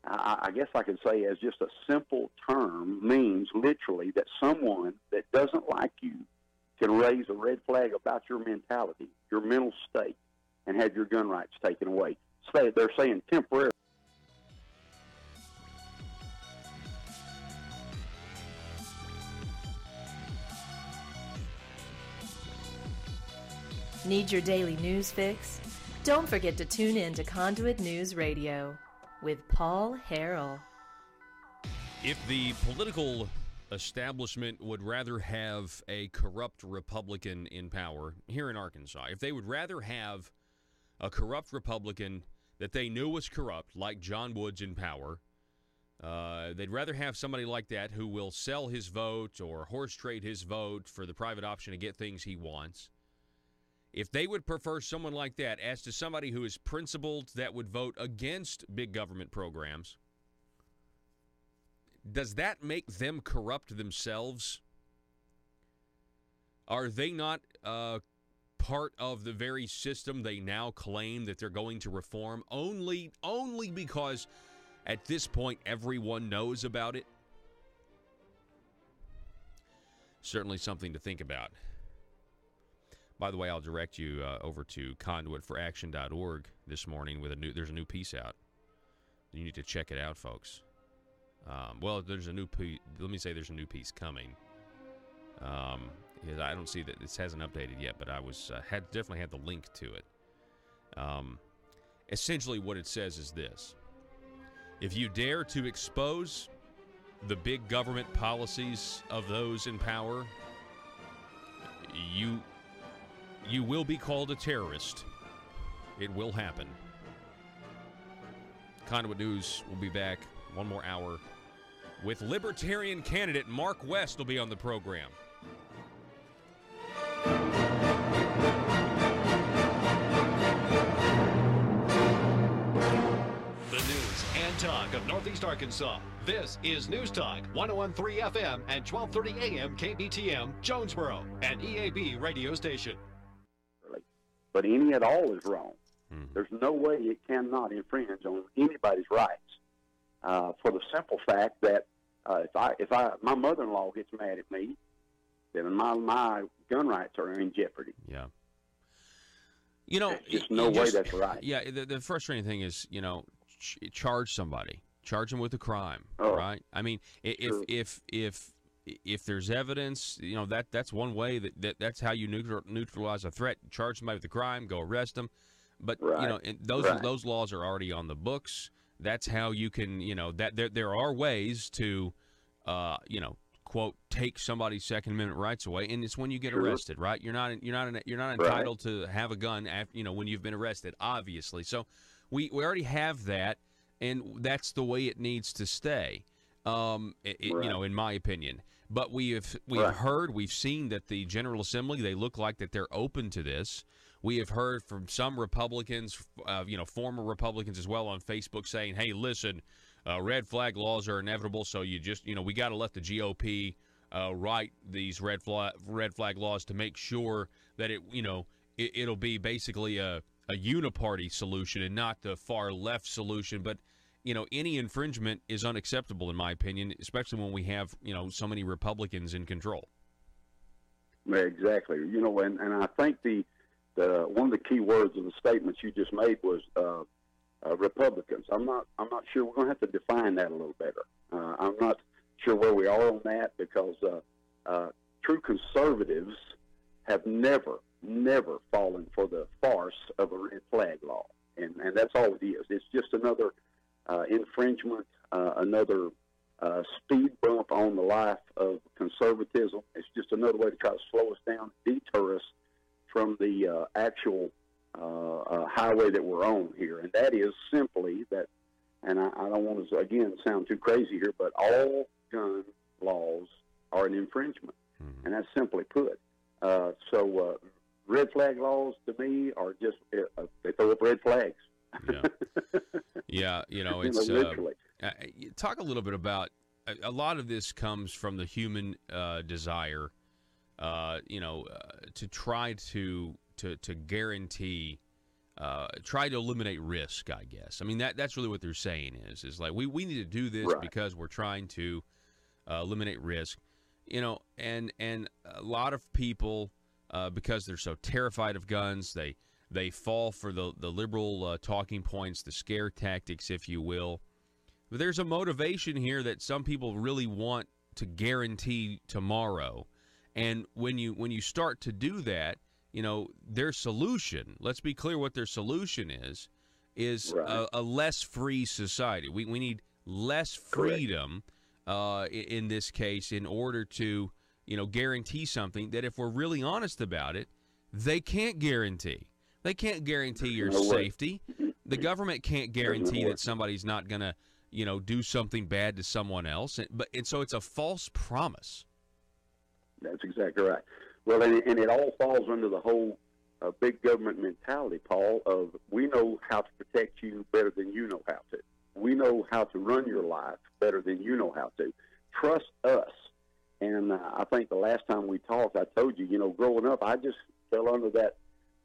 I guess I could say as just a simple term means literally that someone that doesn't like you can raise a red flag about your mentality, your mental state, and have your gun rights taken away. They're saying temporarily. Need your daily news fix? Don't forget to tune in to Conduit News Radio with Paul Harrell. If the political establishment would rather have a corrupt Republican in power here in Arkansas, if they would rather have a corrupt Republican that they knew was corrupt, like John Woods in power, they'd rather have somebody like that who will sell his vote or horse trade his vote for the private option to get things he wants. If they would prefer someone like that as to somebody who is principled that would vote against big government programs, does that make them corrupt themselves? Are they not part of the very system they now claim that they're going to reform only because at this point everyone knows about it? Certainly something to think about. By the way, I'll direct you over to conduitforaction.org this morning with there's a new piece out. You need to check it out, folks. There's a new piece. Let me say there's a new piece coming. Because I don't see that this hasn't updated yet, but I definitely had the link to it. Essentially, what it says is this: if you dare to expose the big government policies of those in power, you will be called a terrorist. It will happen. Conduit News will be back one more hour with Libertarian candidate Mark West will be on the program. The news and talk of Northeast Arkansas. This is News Talk 101.3 FM and 1230 AM KBTM, Jonesboro, an EAB radio station. But any at all is wrong. There's no way it cannot infringe on anybody's rights, for the simple fact that if my mother-in-law gets mad at me, then my gun rights are in jeopardy. Yeah. There's just no way that's right. Yeah, the frustrating thing is, charge somebody. Charge them with a crime, right? I mean, if there's evidence, that's one way that's how you neutralize a threat. Charge somebody with a crime, go arrest them. But those laws are already on the books. That's how you can, that there are ways to, quote, take somebody's Second Amendment rights away, and it's when you get arrested, right? You're not entitled to have a gun after, when you've been arrested, obviously. So we already have that, and that's the way it needs to stay. In my opinion. But we've heard, we've seen that the General Assembly, they look like that they're open to this. We have heard from some Republicans, former Republicans as well on Facebook saying, hey, listen, red flag laws are inevitable, so you just, we got to let the GOP write these red flag laws to make sure that it'll be basically a uniparty solution and not the far left solution. But any infringement is unacceptable, in my opinion, especially when we have, so many Republicans in control. Exactly. And I think the one of the key words of the statements you just made was Republicans. I'm not sure. We're going to have to define that a little better. I'm not sure where we are on that, because true conservatives have never fallen for the farce of a red flag law, and that's all it is. It's just another infringement, another speed bump on the life of conservatism. It's just another way to try to slow us down, deter us from the actual highway that we're on here. And that is simply that, and I don't want to, again, sound too crazy here, but all gun laws are an infringement. And that's simply put. So red flag laws, to me, are just, they throw up red flags. Yeah. It's talk a little bit about, a lot of this comes from the human desire, to try to guarantee, try to eliminate risk, I guess. I mean, that's really what they're saying is like, we need to do this because we're trying to eliminate risk, and a lot of people, because they're so terrified of guns, they fall for the liberal talking points, the scare tactics, if you will. But there's a motivation here that some people really want to guarantee tomorrow. And when you start to do that, their solution, let's be clear what their solution is a less free society. We need less freedom in this case in order to, guarantee something that, if we're really honest about it, they can't guarantee. They can't guarantee your safety. The government can't guarantee that somebody's not going to, do something bad to someone else. And so it's a false promise. That's exactly right. Well, and it all falls under the whole big government mentality, Paul, of we know how to protect you better than you know how to. We know how to run your life better than you know how to. Trust us. And I think the last time we talked, I told you, growing up, I just fell under that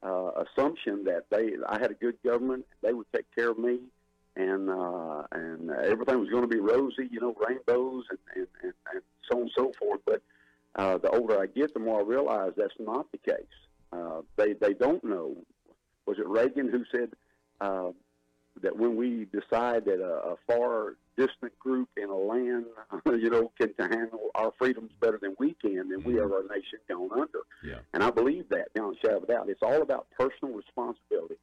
assumption that I had a good government, they would take care of me, and everything was going to be rosy, rainbows and so on and so forth. But the older I get, the more I realize that's not the case. They don't know. Was it Reagan who said that when we decide that a far distant group in a land, can handle our freedoms better than we can, then we have our nation gone under. Yeah. And I believe that, beyond a shadow of a doubt. It's all about personal responsibility.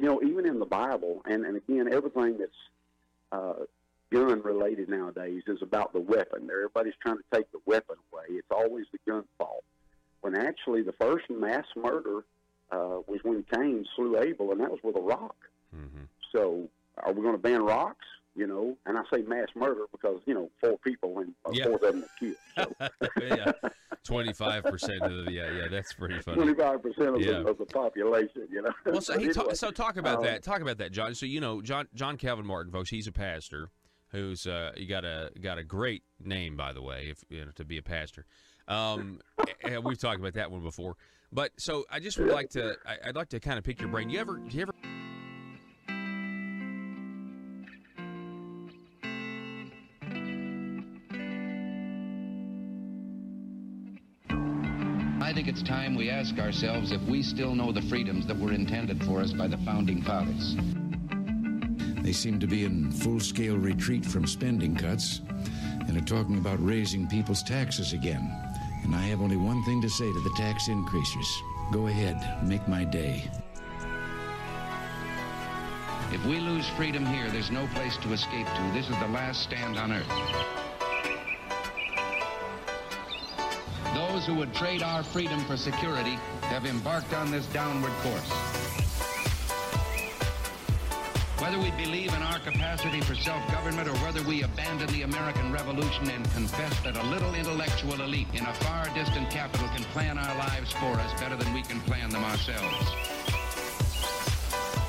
Even in the Bible, and again, everything that's gun-related nowadays is about the weapon. Everybody's trying to take the weapon away. It's always the gun fault. When actually the first mass murder was when Cain slew Abel, and that was with a rock. Mm-hmm. So are we going to ban rocks? And I say mass murder because, 4 people and 4 of them were killed. So. Yeah, 25% of the, that's pretty funny. 25% of the population, Well, so talk about that. Talk about that, John. So, John Calvin Martin, folks, he's a pastor who's he got a great name, by the way, if to be a pastor. We've talked about that one before. But so I just would like to, I'd like to kind of pick your brain. Do you ever? I think it's time we ask ourselves if we still know the freedoms that were intended for us by the Founding Fathers. They seem to be in full-scale retreat from spending cuts and are talking about raising people's taxes again. And I have only one thing to say to the tax increasers. Go ahead, make my day. If we lose freedom here, there's no place to escape to. This is the last stand on earth. Those who would trade our freedom for security have embarked on this downward course. Whether we believe in our capacity for self-government or whether we abandon the American Revolution and confess that a little intellectual elite in a far distant capital can plan our lives for us better than we can plan them ourselves.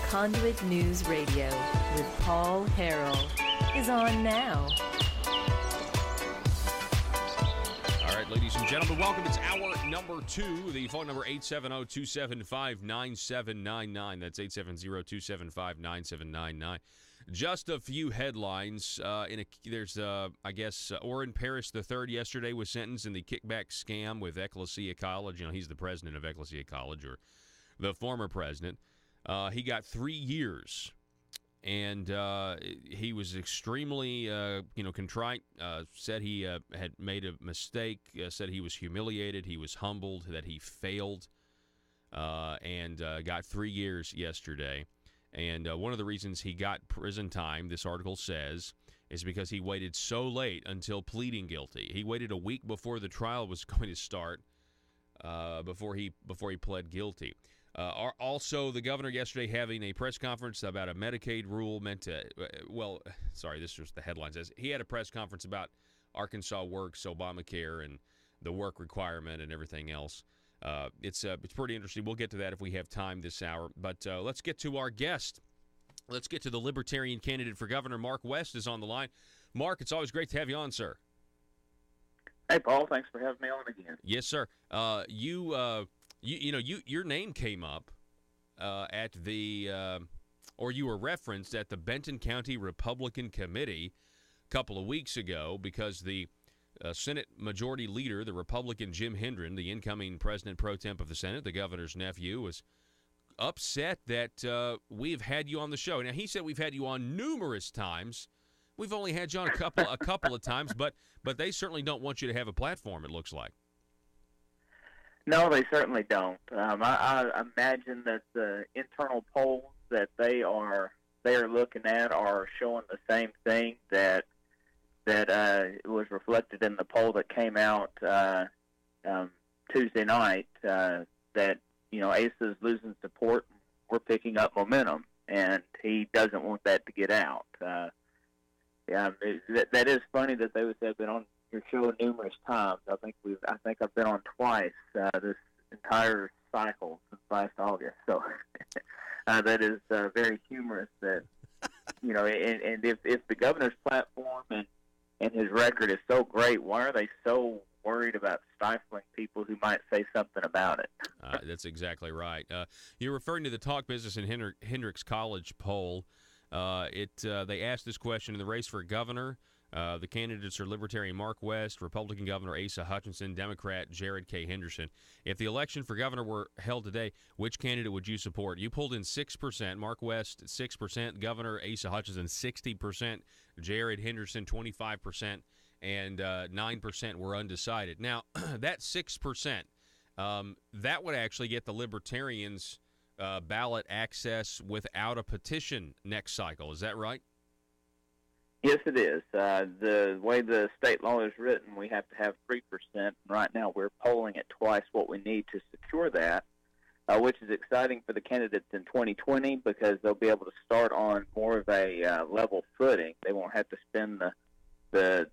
Conduit News Radio with Paul Harrell is on now. All right, ladies and gentlemen, welcome. It's hour number 2. The phone number 870-275-9799. That's 870-275-9799. Just a few headlines. Orrin Paris III yesterday was sentenced in the kickback scam with Ecclesia College. You know, he's the president of Ecclesia College, or the former president. He got 3 years. And he was extremely, contrite, said he had made a mistake, said he was humiliated, he was humbled, that he failed, and got 3 years yesterday. And one of the reasons he got prison time, this article says, is because he waited so late until pleading guilty. He waited a week before the trial was going to start before he pled guilty. Also, the governor yesterday having a press conference about a Medicaid rule meant to, this was the headline says. He had a press conference about Arkansas Works, Obamacare, and the work requirement and everything else. It's pretty interesting. We'll get to that if we have time this hour. But let's get to our guest. Let's get to the Libertarian candidate for governor. Mark West is on the line. Mark, it's always great to have you on, sir. Hey, Paul. Thanks for having me on again. Yes, sir. Your name came up at the, or you were referenced at the Benton County Republican Committee a couple of weeks ago because the Senate Majority Leader, the Republican Jim Hendren, the incoming President Pro Temp of the Senate, the governor's nephew, was upset that we've had you on the show. Now, he said we've had you on numerous times. We've only had you on a couple of times, but they certainly don't want you to have a platform, it looks like. No, they certainly don't. I imagine that the internal polls that they are looking at are showing the same thing that was reflected in the poll that came out Tuesday night. That Asa is losing support. We're picking up momentum, and he doesn't want that to get out. That is funny that they would have been on your show numerous times. I think I've been on twice this entire cycle since last August. So that is very humorous. That and if the governor's platform and his record is so great, why are they so worried about stifling people who might say something about it? That's exactly right. You're referring to the Talk Business in Hendricks College poll. They asked this question in the race for governor. The candidates are Libertarian Mark West, Republican Governor Asa Hutchinson, Democrat Jared K. Henderson. If the election for governor were held today, which candidate would you support? You pulled in 6%, Mark West 6%, Governor Asa Hutchinson 60%, Jared Henderson 25%, and 9% were undecided. Now, that 6%, that would actually get the Libertarians ballot access without a petition next cycle. Is that right? Yes, it is. The way the state law is written, we have to have 3%. And right now, we're polling at twice what we need to secure that, which is exciting for the candidates in 2020 because they'll be able to start on more of a level footing. They won't have to spend the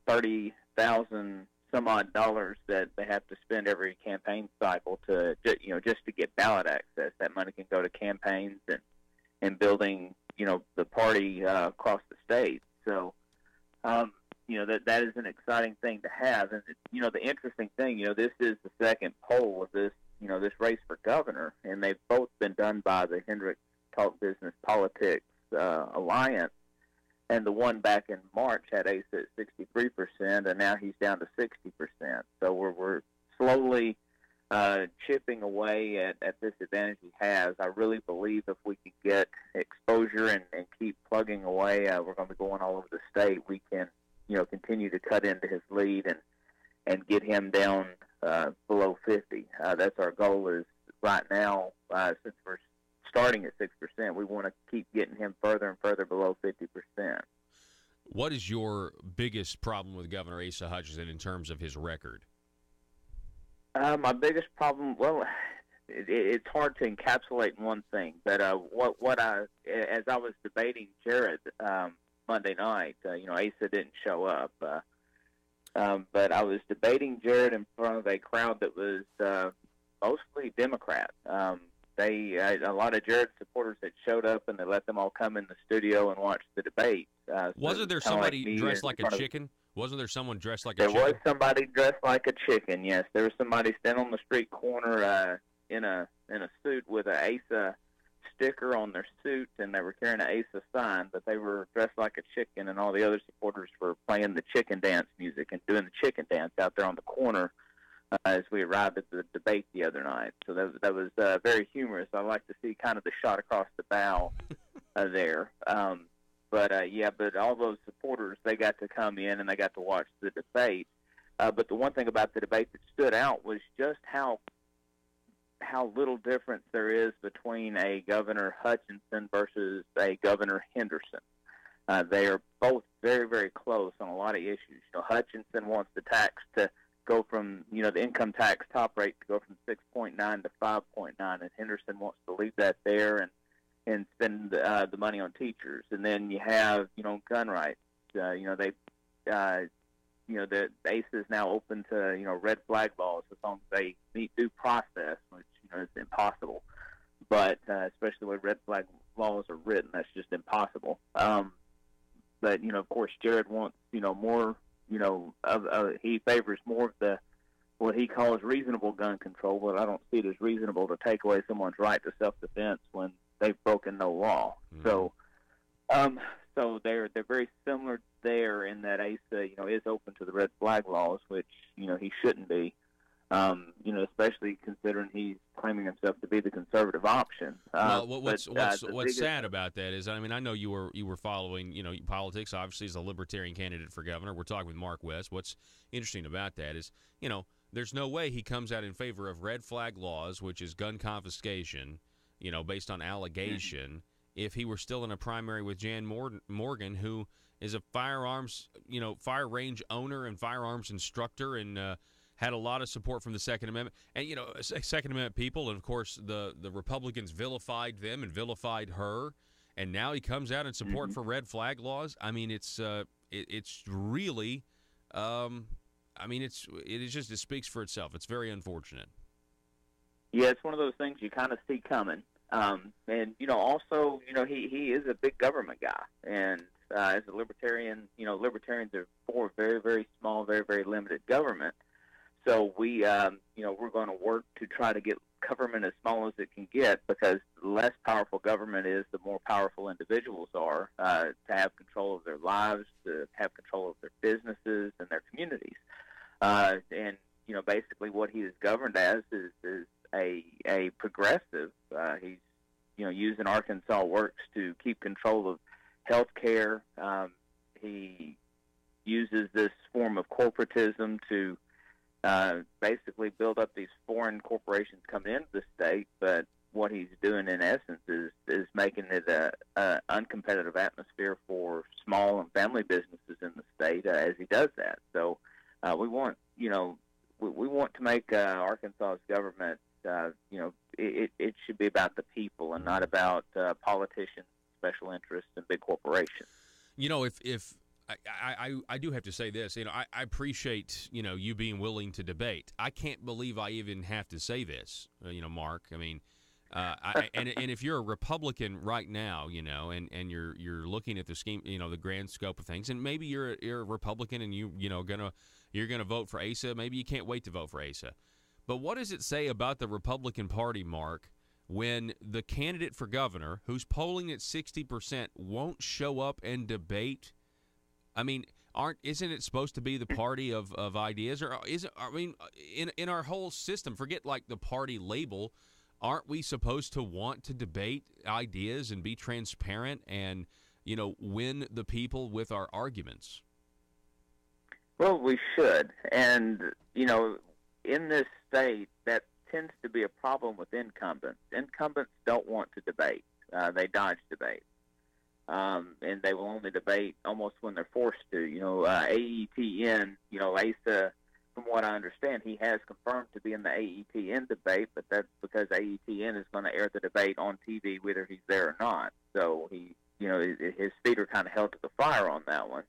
$30,000 some odd dollars that they have to spend every campaign cycle to just to get ballot access. That money can go to campaigns and building the party across the state. So, that is an exciting thing to have. And, the interesting thing, this is the second poll of this this race for governor, and they've both been done by the Hendricks Talk Business Politics Alliance. And the one back in March had Asa at 63%, and now he's down to 60%. So we're slowly chipping away at this advantage he has. I really believe if we can get exposure and keep plugging away, we're going to be going all over the state. We can, continue to cut into his lead and get him down below 50. That's our goal. Is right now, since we're starting at 6%, we want to keep getting him further and further below 50%. What is your biggest problem with Governor Asa Hutchinson in terms of his record? My biggest problem, well, it's hard to encapsulate in one thing, but as I was debating Jared Monday night, Asa didn't show up, but I was debating Jared in front of a crowd that was mostly Democrat. A lot of Jared supporters had showed up, and they let them all come in the studio and watch the debate. Wasn't there somebody dressed like a chicken? Wasn't there someone dressed like a chicken? There was somebody dressed like a chicken, yes. There was somebody standing on the street corner in a suit with a Asa sticker on their suit, and they were carrying an Asa sign, but they were dressed like a chicken, and all the other supporters were playing the chicken dance music and doing the chicken dance out there on the corner as we arrived at the debate the other night. So that was very humorous. I like to see kind of the shot across the bow there. But all those supporters, they got to come in and they got to watch the debate. But the one thing about the debate that stood out was just how little difference there is between a Governor Hutchinson versus a Governor Henderson. They are both very, very close on a lot of issues. Hutchinson wants the tax to go from, the income tax top rate to go from 6.9 to 5.9, and Henderson wants to leave that there and spend the money on teachers. And then you have, gun rights. The ACE is now open to, red flag laws as long as they meet due process, which, is impossible. But especially when red flag laws are written, that's just impossible. But, of course, Jared wants, more, he favors more of what he calls reasonable gun control, but I don't see it as reasonable to take away someone's right to self-defense when they've broken no law. Mm-hmm. So they're very similar there in that Asa, is open to the red flag laws, which, he shouldn't be, especially considering he's claiming himself to be the conservative option. What's sad about that is, I know you were following, politics, obviously, as a libertarian candidate for governor. We're talking with Mark West. What's interesting about that is, there's no way he comes out in favor of red flag laws, which is gun confiscation, based on allegation, if he were still in a primary with Jan Morgan, who is a firearms, fire range owner and firearms instructor, and had a lot of support from the Second Amendment. And, Second Amendment people, and, of course, the Republicans vilified them and vilified her, and now he comes out in support for red flag laws. It's really, it speaks for itself. It's very unfortunate. Yeah, it's one of those things you kind of see coming. And, also, he is a big government guy. And as a libertarian, libertarians are for very, very small, very, very limited government. So we, we're going to work to try to get government as small as it can get, because the less powerful government is, the more powerful individuals are to have control of their lives, to have control of their businesses and their communities. And, basically what he is governed as is a progressive. He's, using Arkansas Works to keep control of health care. He uses this form of corporatism to basically build up these foreign corporations coming into the state, but what he's doing in essence is making it a uncompetitive atmosphere for small and family businesses in the state as he does that. So we want to make Arkansas's government, it should be about the people and not about politicians, special interests, and big corporations. If I do have to say this. I appreciate, you being willing to debate. I can't believe I even have to say this, Mark. And if you're a Republican right now, and you're looking at the scheme, the grand scope of things, and maybe you're a Republican and you're gonna vote for Asa. Maybe you can't wait to vote for Asa. But what does it say about the Republican Party, Mark, when the candidate for governor, who's polling at 60%, won't show up and debate? I mean, isn't it supposed to be the party of ideas? Or is it, I mean, in our whole system, forget like the party label, aren't we supposed to want to debate ideas and be transparent and, win the people with our arguments? Well, we should. And, in this state, that tends to be a problem with incumbents. Incumbents don't want to debate. They dodge debate. And they will only debate almost when they're forced to. AETN, Asa, from what I understand, he has confirmed to be in the AETN debate, but that's because AETN is going to air the debate on TV whether he's there or not. So his feet are kind of held to the fire on that one.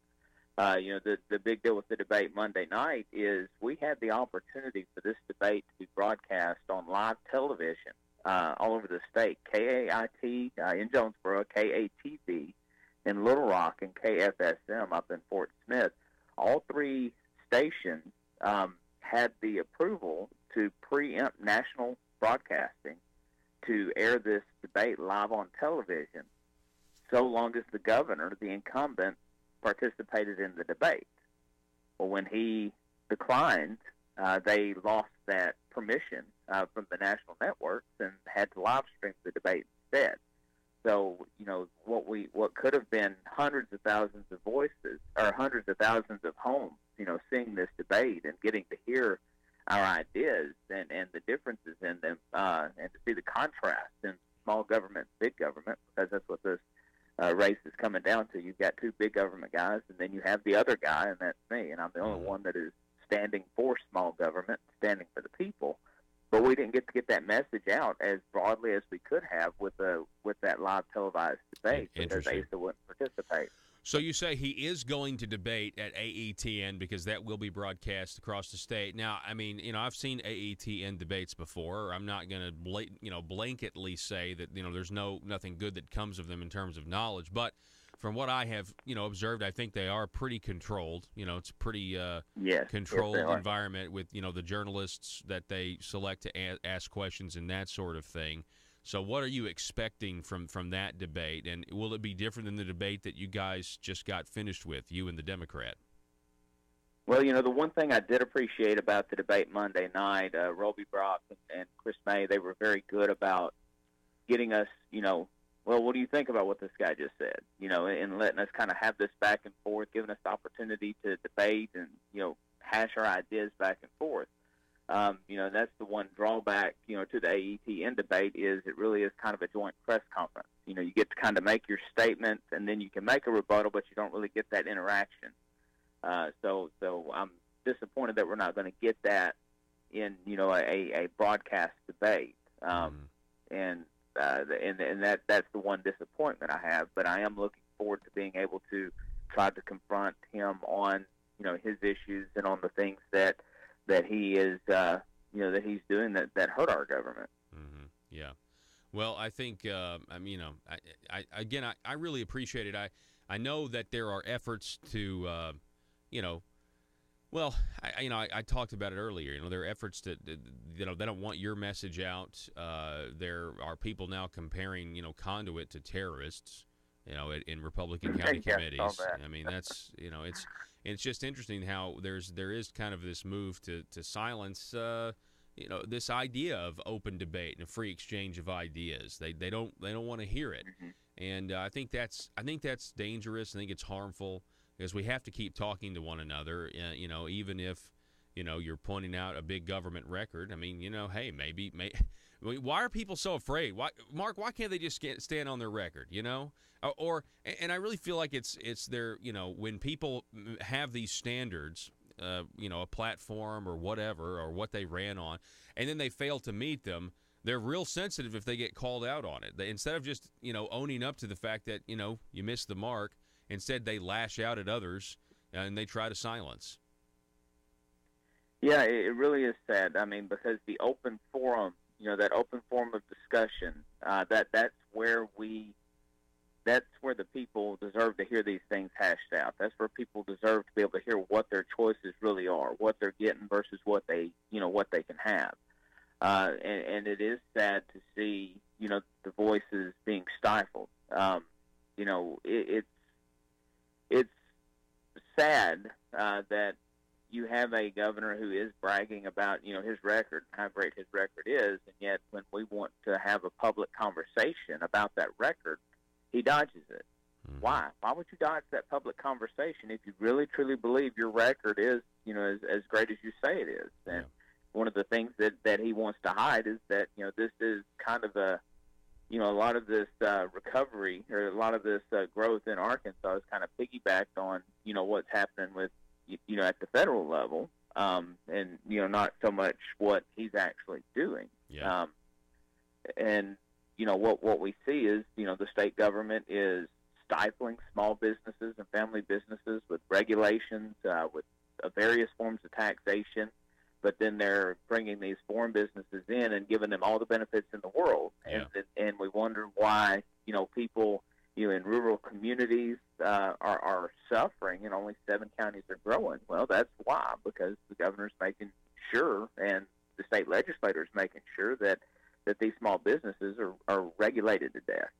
The big deal with the debate Monday night is we had the opportunity for this debate to be broadcast on live television all over the state. KAIT in Jonesboro, KATV in Little Rock, and KFSM up in Fort Smith. All three stations had the approval to preempt national broadcasting to air this debate live on television, so long as the governor, the incumbent, participated in the debate. Well, when he declined, they lost that permission from the national networks and had to live stream the debate instead. So, what could have been hundreds of thousands of voices or hundreds of thousands of homes, seeing this debate and getting to hear our ideas and the differences in them, and to see the contrast in small government, big government, because that's what this race is coming down to. You've got two big government guys, and then you have the other guy, and that's me, and I'm the only one that is standing for small government, standing for the people. But we didn't get to get that message out as broadly as we could have with that live televised debate because Asa wouldn't participate. So you say he is going to debate at AETN because that will be broadcast across the state. Now, I mean, I've seen AETN debates before. I'm not going to, blanketly say that there's nothing good that comes of them in terms of knowledge. But from what I have, observed, I think they are pretty controlled. It's a pretty controlled environment with the journalists that they select to ask questions and that sort of thing. So what are you expecting from that debate, and will it be different than the debate that you guys just got finished with, you and the Democrat? Well, the one thing I did appreciate about the debate Monday night, Roby Brock and Chris May, they were very good about getting us, well, what do you think about what this guy just said, and letting us kind of have this back and forth, giving us the opportunity to debate and, hash our ideas back and forth. That's the one drawback, to the AETN debate is it really is kind of a joint press conference. You get to kind of make your statement, and then you can make a rebuttal, but you don't really get that interaction. So I'm disappointed that we're not going to get that in, a broadcast debate. And that's the one disappointment I have. But I am looking forward to being able to try to confront him on, his issues and on the things that he is, that he's doing that hurt our government. Mm-hmm. Yeah. Well, I think, I really appreciate it. I know that there are efforts to, I talked about it earlier. There are efforts to, they don't want your message out. There are people now comparing, Conduit to terrorists, in Republican county committees. I mean, that's, it's just interesting how there is kind of this move to silence, this idea of open debate and a free exchange of ideas. They don't want to hear it, and I think that's dangerous. I think it's harmful because we have to keep talking to one another. Even if you're pointing out a big government record. I mean, hey, maybe. Why are people so afraid? Why, Mark? Why can't they just stand on their record? And I really feel like it's their, when people have these standards, a platform or whatever, or what they ran on, and then they fail to meet them, they're real sensitive if they get called out on it. Instead of just, owning up to the fact that, you missed the mark, instead they lash out at others and they try to silence. Yeah, it really is sad. I mean, because the open forum, that open forum of discussion, that's where the people deserve to hear these things hashed out. That's where people deserve to be able to hear what their choices really are, what they're getting versus what they can have. and it is sad to see, the voices being stifled. It's sad that you have a governor who is bragging about, his record, how great his record is, and yet when we want to have a public conversation about that record, he dodges it. Mm-hmm. Why? Why would you dodge that public conversation if you really, truly believe your record is, as great as you say it is? And one of the things that he wants to hide is that, this is kind of a lot of this recovery, or a lot of this growth in Arkansas is kind of piggybacked on, what's happening with, at the federal level, and, not so much what he's actually doing. Yeah. And, what we see is, the state government is stifling small businesses and family businesses with regulations, with various forms of taxation, but then they're bringing these foreign businesses in and giving them all the benefits in the world. Yeah. And we wonder why, people, in rural communities are suffering, and only 7 counties are growing. Well, that's why, because the governor's making sure, and the state legislature is making sure that these small businesses are regulated to death.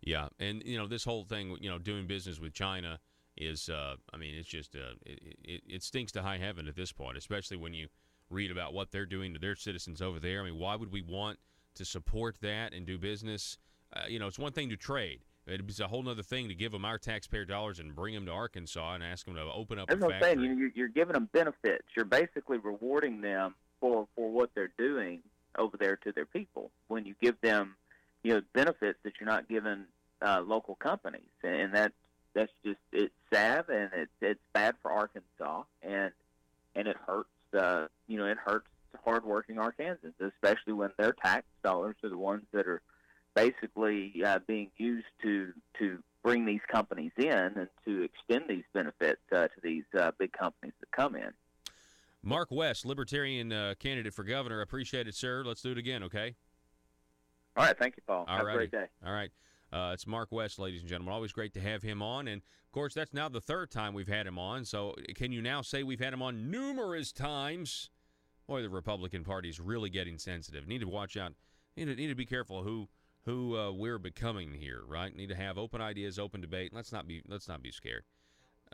Yeah, and, this whole thing, doing business with China is, it's just, it stinks to high heaven at this point, especially when you read about what they're doing to their citizens over there. I mean, why would we want to support that and do business? It's one thing to trade. It's a whole other thing to give them our taxpayer dollars and bring them to Arkansas and ask them to open up a factory. That's what I'm saying. You're giving them benefits. You're basically rewarding them for what they're doing over there to their people when you give them, benefits that you're not giving local companies. And that's just, it's sad, and it's bad for Arkansas, and it hurts. It hurts hardworking Arkansans, especially when their tax dollars are the ones that are basically being used to bring these companies in and to extend these benefits to these big companies that come in. Mark West, Libertarian candidate for governor. Appreciate it, sir. Let's do it again, okay? All right. Thank you, Paul. Have a great day. All right. It's Mark West, ladies and gentlemen. Always great to have him on. And, of course, that's now the 3rd time we've had him on. So can you now say we've had him on numerous times? Boy, the Republican Party is really getting sensitive. Need to watch out. Need to be careful who we're becoming here, right? Need to have open ideas, open debate. Let's not be scared.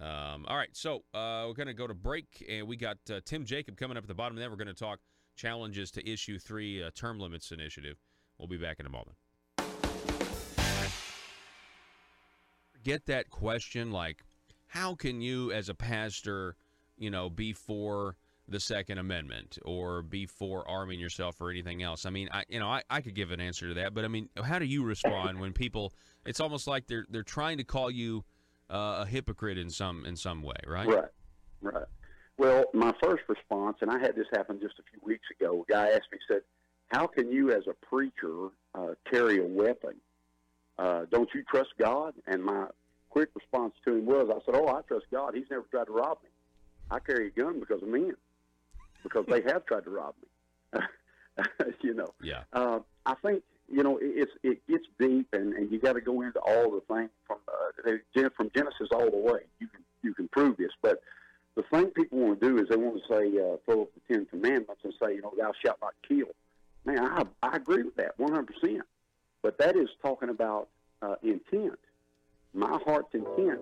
All right, so we're going to go to break, and we got Tim Jacob coming up at the bottom. Then we're going to talk challenges to Issue 3 term limits initiative. We'll be back in a moment. Get that question, like, how can you as a pastor, be for the Second Amendment or be for arming yourself or anything else? I mean, I could give an answer to that, but I mean, how do you respond when people? It's almost like they're trying to call you a hypocrite in some way, right? Right. Well, my first response, and I had this happen just a few weeks ago. A guy asked me, said, "How can you, as a preacher, carry a weapon? Don't you trust God?" And my quick response to him was, I said, "Oh, I trust God. He's never tried to rob me. I carry a gun because of men, because they have tried to rob me." Yeah. I think it gets deep, and you got to go into all the things from Genesis all the way. You can prove this, but the thing people want to do is they want to say throw up the 10 Commandments and say, "Thou shalt not kill." Man, I agree with that 100%, but that is talking about intent. My heart's intent.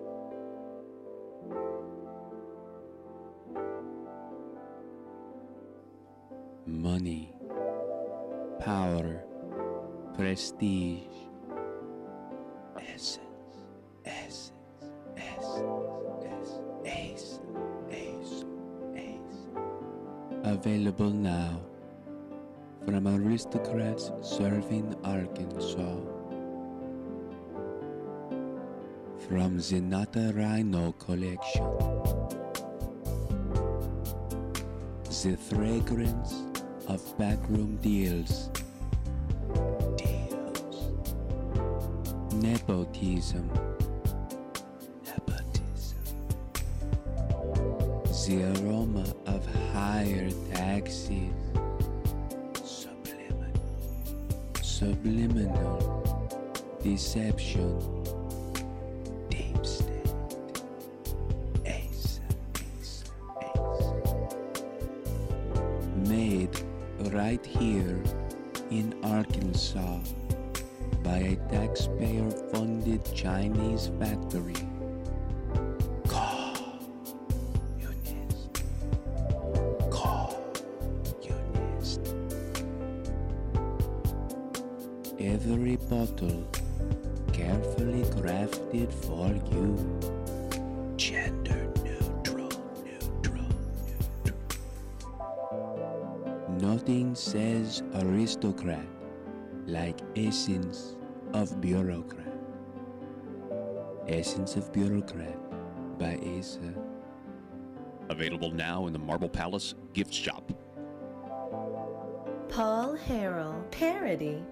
Money, power, prestige, essence. Available now from aristocrats serving Arkansas. From Zenata Rhino Collection. The fragrance of backroom deals. Nepotism. The aroma of higher taxes. Subliminal deception. Deep state. Ace. Made right here in Arkansas by a taxpayer-funded Chinese factory. Every bottle carefully crafted for you. Gender neutral. Nothing says aristocrat like Essence of Bureaucrat. Essence of Bureaucrat by Asa. Available now in the Marble Palace gift shop. Paul Harrell parody.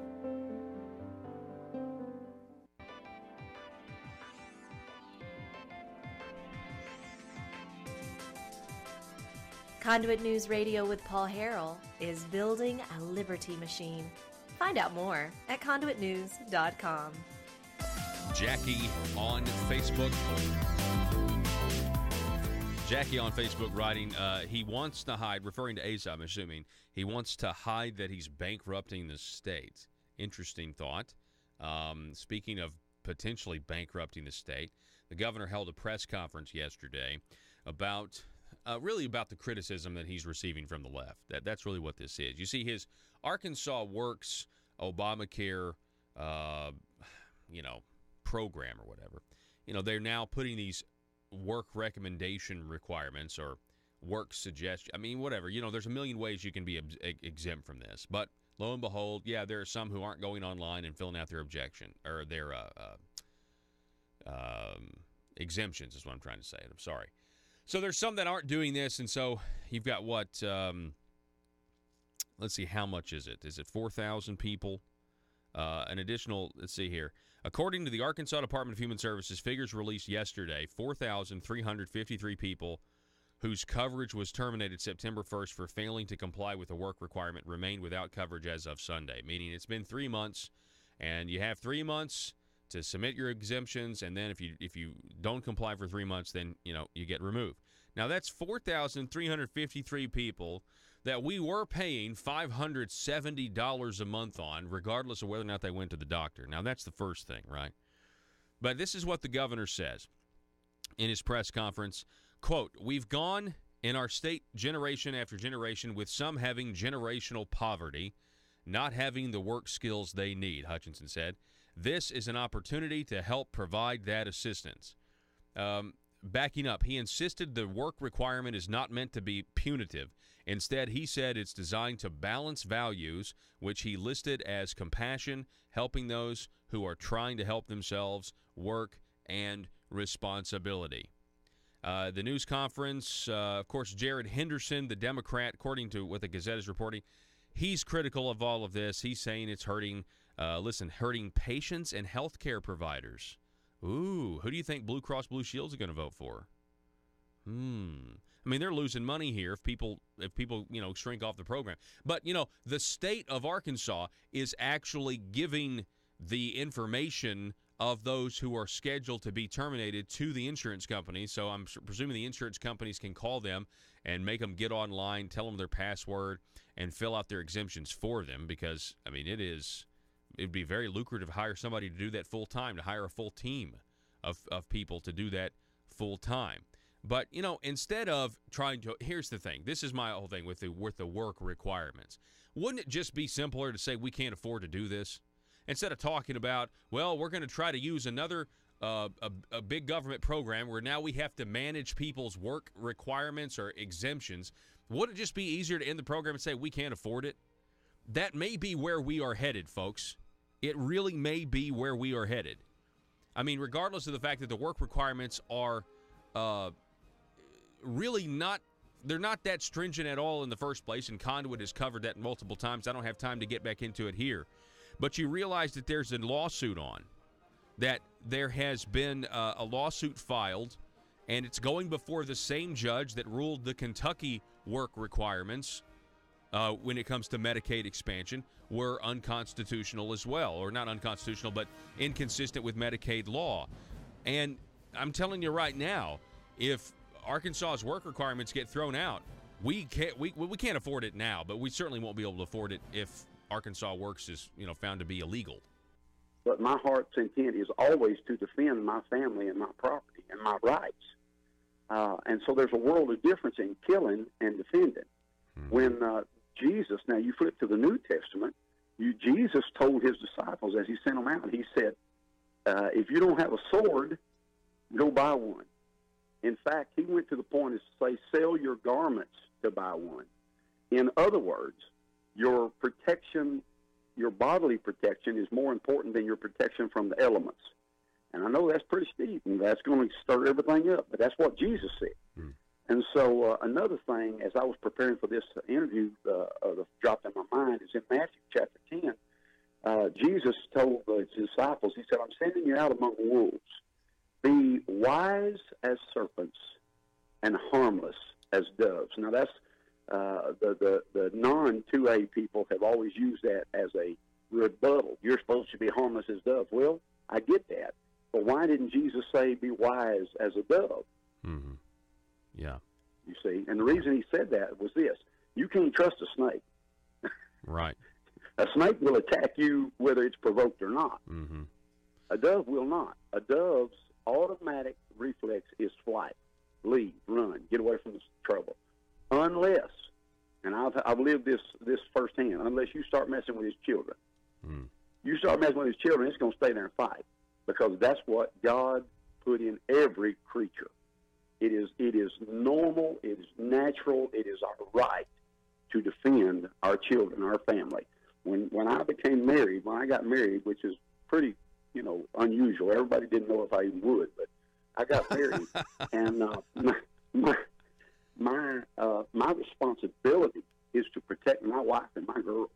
Conduit News Radio with Paul Harrell is building a liberty machine. Find out more at conduitnews.com. Jackie on Facebook. Jackie on Facebook writing, he wants to hide, referring to Asa, I'm assuming, he wants to hide that he's bankrupting the state. Interesting thought. Speaking of potentially bankrupting the state, the governor held a press conference yesterday about really about the criticism that he's receiving from the left. That's really what this is. You see, his Arkansas Works Obamacare, program or whatever. They're now putting these work recommendation requirements or work suggestion. I mean, whatever. There's a million ways you can be exempt from this. But lo and behold, yeah, there are some who aren't going online and filling out their objection or their exemptions is what I'm trying to say. I'm sorry. So there's some that aren't doing this, and so you've got what, let's see, how much is it? Is it 4,000 people? An additional, let's see here. According to the Arkansas Department of Human Services, figures released yesterday, 4,353 people whose coverage was terminated September 1st for failing to comply with a work requirement remain without coverage as of Sunday, meaning it's been 3 months, and you have 3 months to submit your exemptions, and then if you don't comply for 3 months, then you get removed. Now that's 4,353 people that we were paying $570 a month on, regardless of whether or not they went to the doctor. Now that's the first thing, right? But this is what the governor says in his press conference. Quote, "We've gone in our state generation after generation with some having generational poverty, not having the work skills they need," Hutchinson said. "This is an opportunity to help provide that assistance." Backing up, he insisted the work requirement is not meant to be punitive. Instead, he said it's designed to balance values, which he listed as compassion, helping those who are trying to help themselves, work, and responsibility. The news conference, of course, Jared Henderson, the Democrat, according to what the Gazette is reporting, he's critical of all of this. He's saying it's hurting patients and healthcare providers. Ooh, who do you think Blue Cross Blue Shield's going to vote for? I mean, they're losing money here if people shrink off the program. But, the state of Arkansas is actually giving the information of those who are scheduled to be terminated to the insurance companies. So I'm presuming the insurance companies can call them and make them get online, tell them their password, and fill out their exemptions for them because, I mean, it'd be very lucrative to hire somebody to do that full time, to hire a full team of people to do that full time. But, instead of trying to, here's the thing. This is my whole thing with the work requirements. Wouldn't it just be simpler to say we can't afford to do this? Instead of talking about, well, we're going to try to use another a big government program where now we have to manage people's work requirements or exemptions, wouldn't it just be easier to end the program and say we can't afford it? That may be where we are headed, folks. It really may be where we are headed. I mean, regardless of the fact that the work requirements are really not, they're not that stringent at all in the first place, and Conduit has covered that multiple times. I don't have time to get back into it here. But you realize that there's a lawsuit on, that there has been a lawsuit filed, and it's going before the same judge that ruled the Kentucky work requirements when it comes to Medicaid expansion were unconstitutional as well, or not unconstitutional, but inconsistent with Medicaid law. And I'm telling you right now, if Arkansas's work requirements get thrown out, we can't afford it now, but we certainly won't be able to afford it if Arkansas Works is found to be illegal. But my heart's intent is always to defend my family and my property and my rights. And so there's a world of difference in killing and defending. When Jesus, now you flip to the New Testament, Jesus told his disciples as he sent them out, he said, if you don't have a sword, go buy one. In fact, he went to the point as to say, sell your garments to buy one. In other words, your protection, your bodily protection is more important than your protection from the elements. And I know that's pretty steep, and that's going to stir everything up, but that's what Jesus said. And so another thing, as I was preparing for this interview, that dropped in my mind, is in Matthew chapter 10, Jesus told his disciples, he said, I'm sending you out among wolves. Be wise as serpents and harmless as doves. Now, that's the non-2A people have always used that as a rebuttal. You're supposed to be harmless as doves. Well, I get that. But why didn't Jesus say be wise as a dove? Mm-hmm. Yeah. You see, and the reason he said that was this. You can't trust a snake. Right. A snake will attack you whether it's provoked or not. Mm-hmm. A dove will not. A dove's automatic reflex is flight, leave, run, get away from the trouble. Unless, and I've lived this firsthand, unless you start messing with his children. You start messing with his children, it's going to stay there and fight, because that's what God put in every creature. It is normal, it is natural, it is our right to defend our children, our family. When I became married, when I got married, which is pretty, unusual. Everybody didn't know if I even would, but I got married, and my responsibility is to protect my wife and my girls.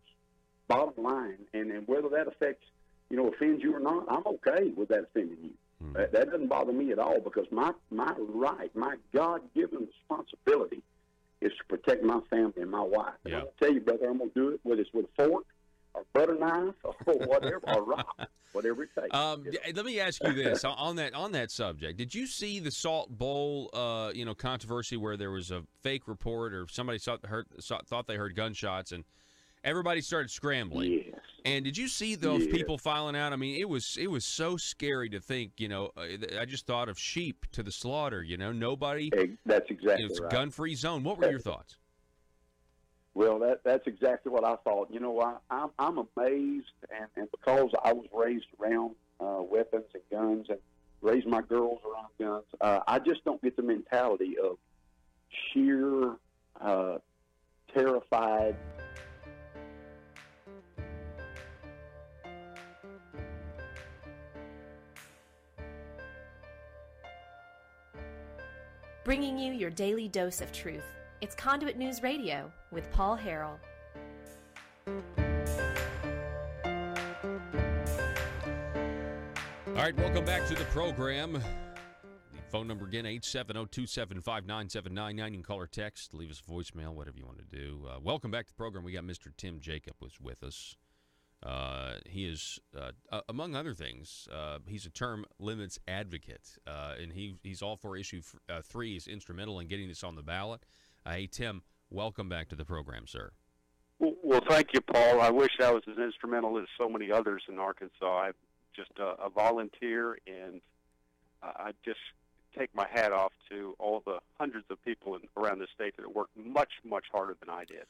Bottom line, and whether that affects, offends you or not, I'm okay with that offending you. That doesn't bother me at all, because my right, my God-given responsibility is to protect my family and my wife. And I'll tell you, brother, I'm going to do it, whether it's with a fork or butter knife or whatever, or rock, whatever it takes. Let me ask you this on that subject. Did you see the Salt Bowl, controversy where there was a fake report or somebody thought they heard gunshots and everybody started scrambling? Yes. And did you see those people filing out? I mean, it was so scary to think. I just thought of sheep to the slaughter. Nobody. That's exactly it's right. a gun-free zone. What were your thoughts? Well, that's exactly what I thought. I'm amazed, and because I was raised around weapons and guns and raised my girls around guns, I just don't get the mentality of sheer terrified. Bringing you your daily dose of truth. It's Conduit News Radio with Paul Harrell. All right, welcome back to the program. The phone number again, 870-275-9799. You can call or text, leave us a voicemail, whatever you want to do. Welcome back to the program. We got Mr. Tim Jacob was with us. He is, among other things, he's a term limits advocate, and he's all for issue 3. He's instrumental in getting this on the ballot. Hey, Tim, welcome back to the program, sir. Well, thank you, Paul. I wish I was as instrumental as so many others in Arkansas. I'm just a volunteer, and I just take my hat off to all the hundreds of people around the state that have worked much, much harder than I did.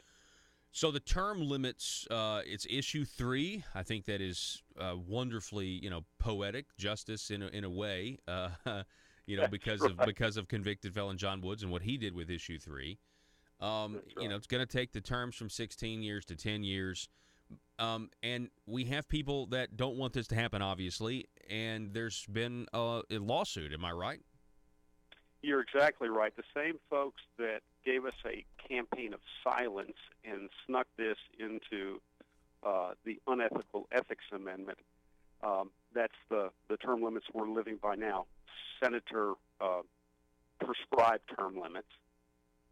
So the term limits, it's issue 3. I think that is wonderfully, poetic justice in a way, because of convicted felon John Woods and what he did with issue 3. It's going to take the terms from 16 years to 10 years. And we have people that don't want this to happen, obviously, and there's been a lawsuit. Am I right? You're exactly right. The same folks that gave us a campaign of silence and snuck this into the unethical ethics amendment, that's the term limits we're living by now, Senator prescribed term limits.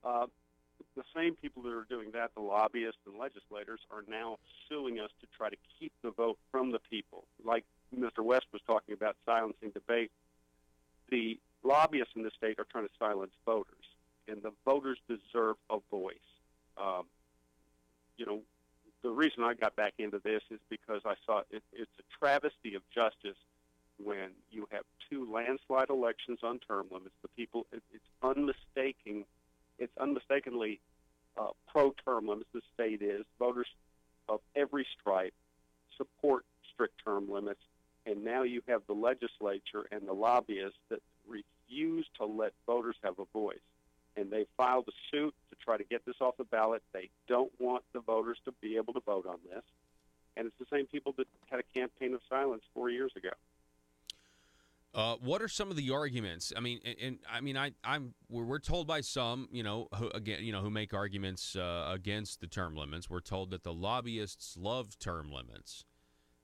The same people that are doing that, the lobbyists and legislators, are now suing us to try to keep the vote from the people. Like Mr. West was talking about silencing debate, the lobbyists in the state are trying to silence voters. and the voters deserve a voice. You know, the reason I got back into this is because I saw it's a travesty of justice when you have two landslide elections on term limits. The people, it's unmistakably pro-term limits. The state is. Voters of every stripe support strict term limits, and now you have the legislature and the lobbyists that refuse to let voters have a voice. And they filed a suit to try to get this off the ballot. They don't want the voters to be able to vote on this. And it's the same people that had a campaign of silence 4 years ago. What are some of the arguments? I mean, we're told by some, who make arguments against the term limits. We're told that the lobbyists love term limits,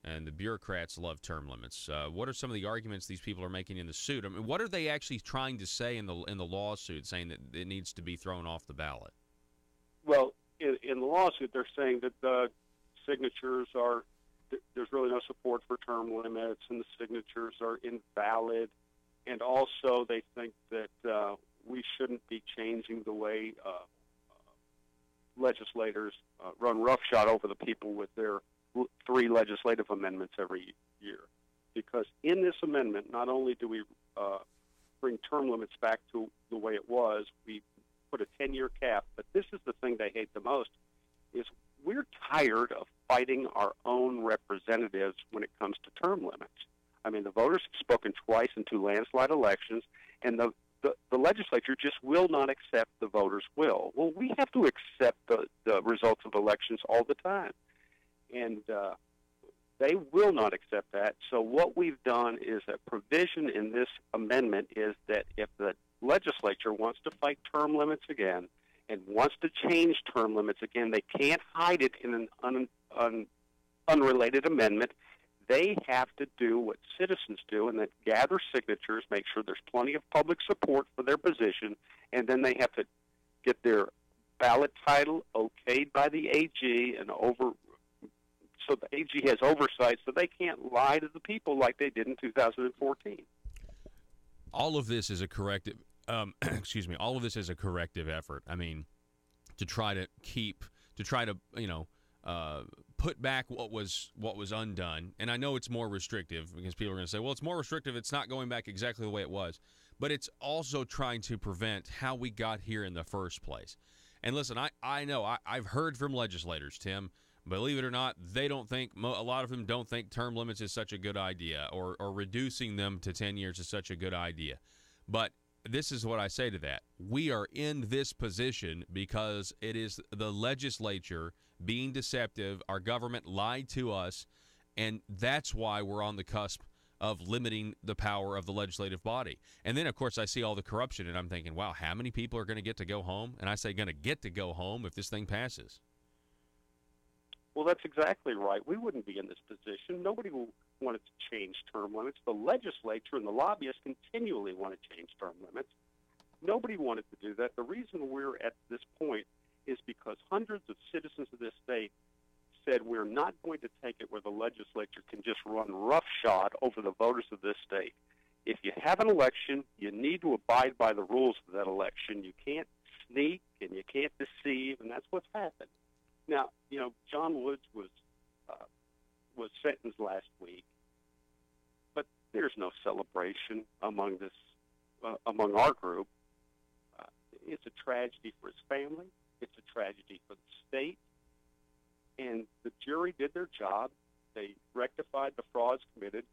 and the bureaucrats love term limits. What are some of the arguments these people are making in the suit? I mean, what are they actually trying to say in the lawsuit, saying that it needs to be thrown off the ballot? Well, in the lawsuit, they're saying that the signatures are. There's really no support for term limits, and the signatures are invalid. And also, they think that we shouldn't be changing the way legislators run roughshod over the people with their 3 legislative amendments every year. Because in this amendment, not only do we bring term limits back to the way it was, we put a 10-year cap, but this is the thing they hate the most, is we're tired of fighting our own representatives when it comes to term limits. I mean, the voters have spoken twice in 2 landslide elections, and the legislature just will not accept the voters' will. Well, we have to accept the results of elections all the time, and they will not accept that. So what we've done is a provision in this amendment is that if the legislature wants to fight term limits again, and wants to change term limits again, they can't hide it in an unrelated amendment. They have to do what citizens do, and that gather signatures, make sure there's plenty of public support for their position, and then they have to get their ballot title okayed by the AG so the AG has oversight, so they can't lie to the people like they did in 2014. All of this is a corrective. All of this is a corrective effort. I mean, to try to put back what was undone. And I know it's more restrictive because people are going to say, well, it's more restrictive. It's not going back exactly the way it was. But it's also trying to prevent how we got here in the first place. And listen, I know I've heard from legislators, Tim. Believe it or not, they don't think a lot of them don't think term limits is such a good idea, or reducing them to 10 years is such a good idea. But this is what I say to that. We are in this position because it is the legislature being deceptive. Our government lied to us, and that's why we're on the cusp of limiting the power of the legislative body. And then, of course, I see all the corruption, and I'm thinking, wow, how many people are going to get to go home? And I say going to get to go home if this thing passes. Well, that's exactly right. We wouldn't be in this position. Nobody wanted to change term limits. The legislature and the lobbyists continually want to change term limits. Nobody wanted to do that. The reason we're at this point is because hundreds of citizens of this state said we're not going to take it where the legislature can just run roughshod over the voters of this state. If you have an election, you need to abide by the rules of that election. You can't sneak and you can't deceive, and that's what's happened. Now, John Woods was sentenced last week, but there's no celebration among our group. It's a tragedy for his family. It's a tragedy for the state. And the jury did their job. They rectified the frauds committed,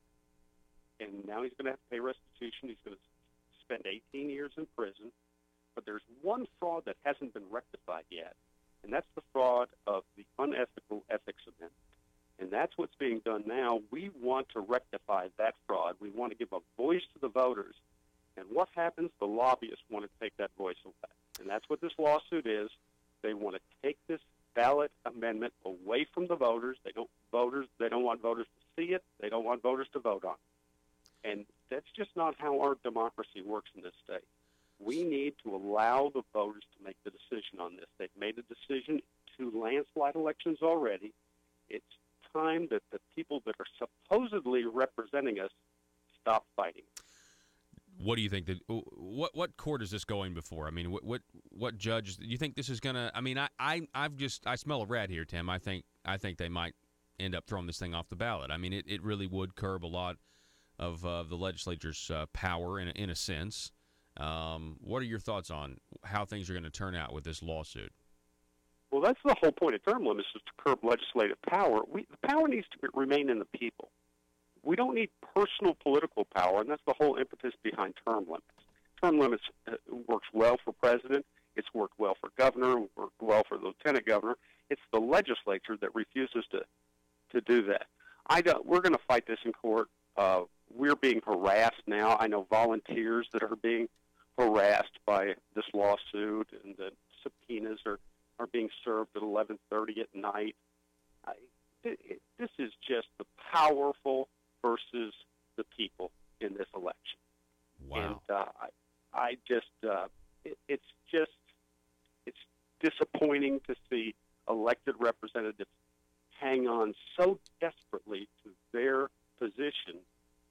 and now he's going to have to pay restitution. He's going to spend 18 years in prison. But there's one fraud that hasn't been rectified yet, and that's the fraud of the unethical ethics amendment. And that's what's being done now. We want to rectify that fraud. We want to give a voice to the voters. And what happens? The lobbyists want to take that voice away. And that's what this lawsuit is. They want to take this ballot amendment away from the voters. They don't want voters to see it. They don't want voters to vote on it. And that's just not how our democracy works in this state. We need to allow the voters to make the decision on this. They've made a decision to landslide elections already. It's time that the people that are supposedly representing us stop fighting. What do you think? What court is this going before? I mean, what judge do you think this is gonna? I mean, I smell a rat here, Tim. I think they might end up throwing this thing off the ballot. I mean, it really would curb a lot of the legislature's power in a sense. What are your thoughts on how things are going to turn out with this lawsuit? Well, that's the whole point of term limits, is to curb legislative power. The power needs to remain in the people. We don't need personal political power, and that's the whole impetus behind term limits. Term limits works well for president. It's worked well for governor. Worked well for lieutenant governor. It's the legislature that refuses to do that. We're going to fight this in court. We're being harassed now. I know volunteers that are being harassed by this lawsuit, and the subpoenas are being served at 11:30 at night. This is just the powerful versus the people in this election. Wow. And it's disappointing to see elected representatives hang on so desperately to their position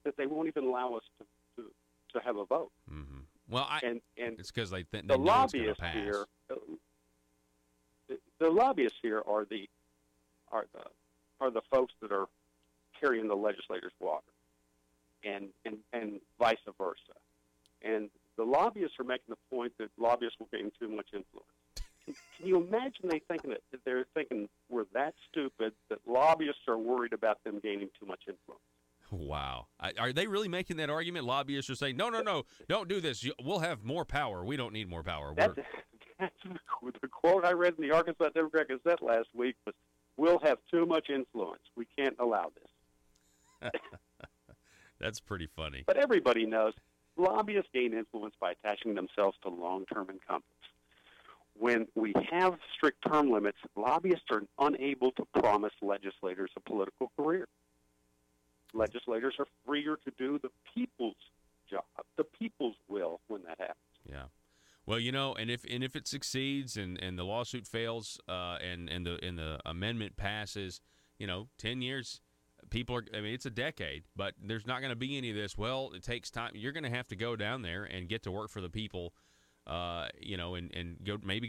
that they won't even allow us to have a vote. Mm-hmm. Well, and it's because they think the know lobbyists it's gonna pass. here. The lobbyists here are the folks that are carrying the legislators' water, and vice versa. And the lobbyists are making the point that lobbyists will gain too much influence. Can you imagine they're thinking we're that stupid that lobbyists are worried about them gaining too much influence? Wow. Are they really making that argument? Lobbyists are saying, no, don't do this. We'll have more power. We don't need more power. That's the quote I read in the Arkansas Democrat Gazette last week was, "We'll have too much influence. We can't allow this." That's pretty funny. But everybody knows lobbyists gain influence by attaching themselves to long-term incumbents. When we have strict term limits, lobbyists are unable to promise legislators a political career. Legislators are freer to do the people's job, the people's will when that happens. Yeah. Well, and if it succeeds and the lawsuit fails and the amendment passes, 10 years, people are. I mean, it's a decade, but there's not going to be any of this. Well, it takes time. You're going to have to go down there and get to work for the people, and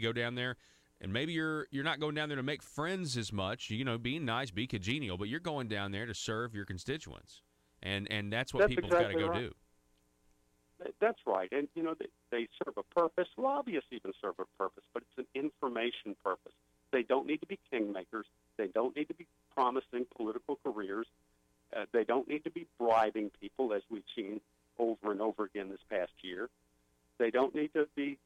go down there. And maybe you're not going down there to make friends as much, being nice, be congenial, but you're going down there to serve your constituents, and that's what people's got to go do. That's right, and they serve a purpose. Lobbyists even serve a purpose, but it's an information purpose. They don't need to be kingmakers. They don't need to be promising political careers. They don't need to be bribing people, as we've seen over and over again this past year. They don't need to be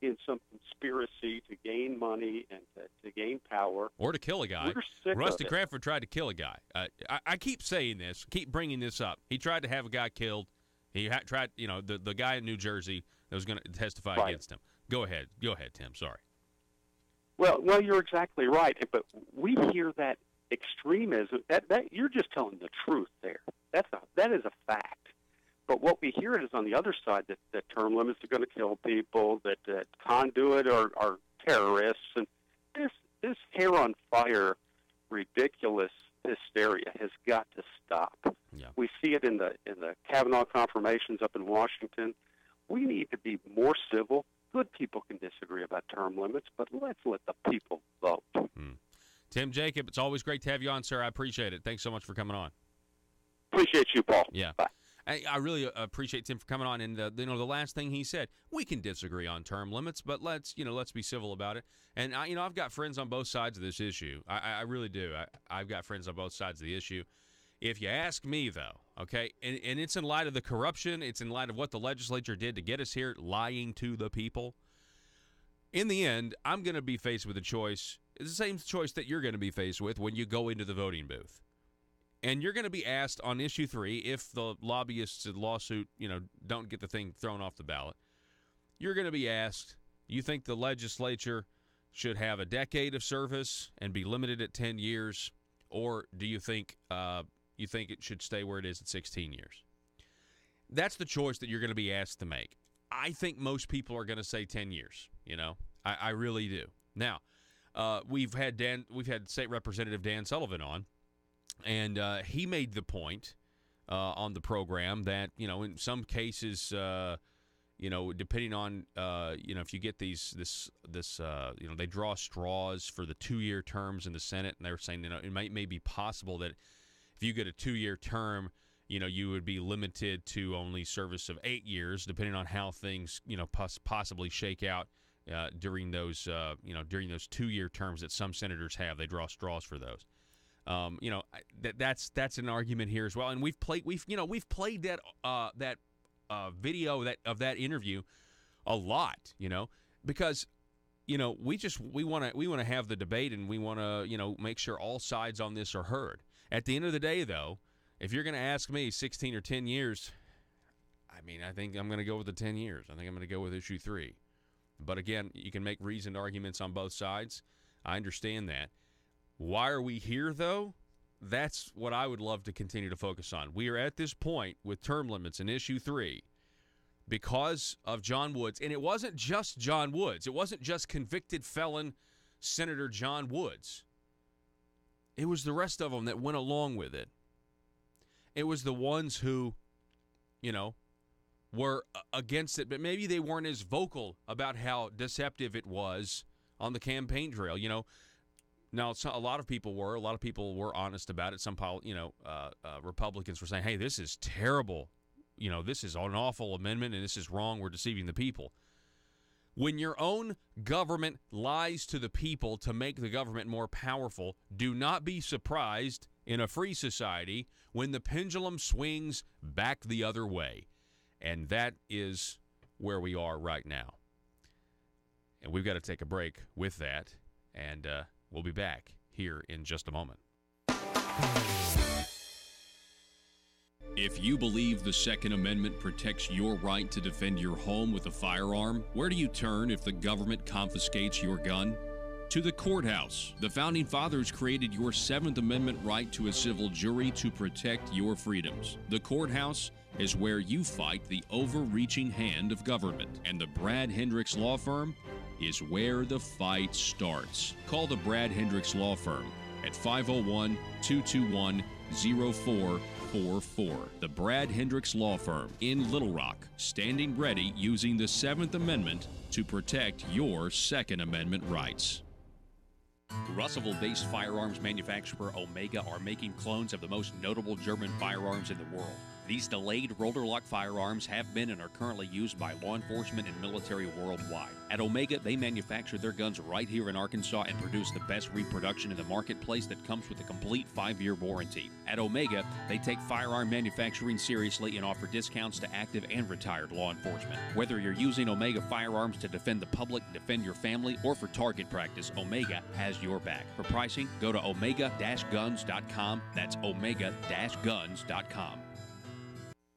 in some conspiracy to gain money and to gain power. Or to kill a guy. We're sick Rusty of it. Crawford tried to kill a guy. I keep saying this, keep bringing this up. He tried to have a guy killed. He tried, the guy in New Jersey that was going to testify against him. Go ahead, Tim. Sorry. Well, you're exactly right. But we hear that extremism. That you're just telling the truth there. That is a fact. But what we hear is on the other side that term limits are going to kill people, that Conduit are terrorists, and this hair on fire, ridiculous hysteria has got to stop. Yeah. We see it in the Kavanaugh confirmations up in Washington. We need to be more civil. Good people can disagree about term limits, but let's let the people vote. Tim Jacob, it's always great to have you on, sir. I appreciate it. Thanks so much for coming on. Appreciate you, Paul. Yeah. Bye. I really appreciate Tim for coming on, and the last thing he said, we can disagree on term limits, but let's be civil about it. And I've got friends on both sides of this issue. I really do. I've got friends on both sides of the issue. If you ask me, though, okay, and it's in light of the corruption, it's in light of what the legislature did to get us here, lying to the people. In the end, I'm going to be faced with a choice. It's the same choice that you're going to be faced with when you go into the voting booth. And you're going to be asked on issue 3, if the lobbyists' lawsuit, don't get the thing thrown off the ballot, you're going to be asked, you think the legislature should have a decade of service and be limited at 10 years, or do you think it should stay where it is at 16 years? That's the choice that you're going to be asked to make. I think most people are going to say 10 years, I really do. Now, we've had State Representative Dan Sullivan on. And he made the point on the program that, in some cases, depending on, if you get this, they draw straws for the 2-year terms in the Senate, and they're saying, it may be possible that if you get a 2-year term, you would be limited to only service of 8 years, depending on how things, possibly shake out during those 2-year terms that some senators have. They draw straws for those. That's an argument here as well. And we've played that video of that interview a lot, because we want to have the debate, and we want to make sure all sides on this are heard. At the end of the day, though, if you're going to ask me 16 or 10 years, I think I'm going to go with the 10 years. I think I'm going to go with issue 3. But again, you can make reasoned arguments on both sides. I understand that. Why are we here, though? That's what I would love to continue to focus on. We are at this point with term limits in issue 3 because of John Woods. And it wasn't just John Woods. It wasn't just convicted felon Senator John Woods. It was the rest of them that went along with it. It was the ones who, were against it, but maybe they weren't as vocal about how deceptive it was on the campaign trail. Now, a lot of people were. A lot of people were honest about it. Some, Republicans were saying, hey, this is terrible. This is an awful amendment, and this is wrong. We're deceiving the people. When your own government lies to the people to make the government more powerful, do not be surprised in a free society when the pendulum swings back the other way. And that is where we are right now. And we've got to take a break with that, and we'll be back here in just a moment. If you believe the Second Amendment protects your right to defend your home with a firearm, where do you turn if the government confiscates your gun? To the courthouse. The Founding Fathers created your Seventh Amendment right to a civil jury to protect your freedoms. The courthouse is where you fight the overreaching hand of government. And the Brad Hendricks Law Firm is where the fight starts. Call the Brad Hendricks Law Firm at 501-221-0444. The Brad Hendricks Law Firm in Little Rock, standing ready using the Seventh Amendment to protect your Second Amendment rights. Russellville-based firearms manufacturer Omega are making clones of the most notable German firearms in the world. These delayed rotor-lock firearms have been and are currently used by law enforcement and military worldwide. At Omega, they manufacture their guns right here in Arkansas and produce the best reproduction in the marketplace that comes with a complete 5-year warranty. At Omega, they take firearm manufacturing seriously and offer discounts to active and retired law enforcement. Whether you're using Omega firearms to defend the public, defend your family, or for target practice, Omega has your back. For pricing, go to omega-guns.com. That's omega-guns.com.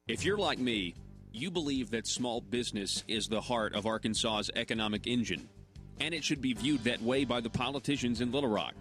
If you're like me, you believe that small business is the heart of Arkansas's economic engine, and it should be viewed that way by the politicians in Little Rock.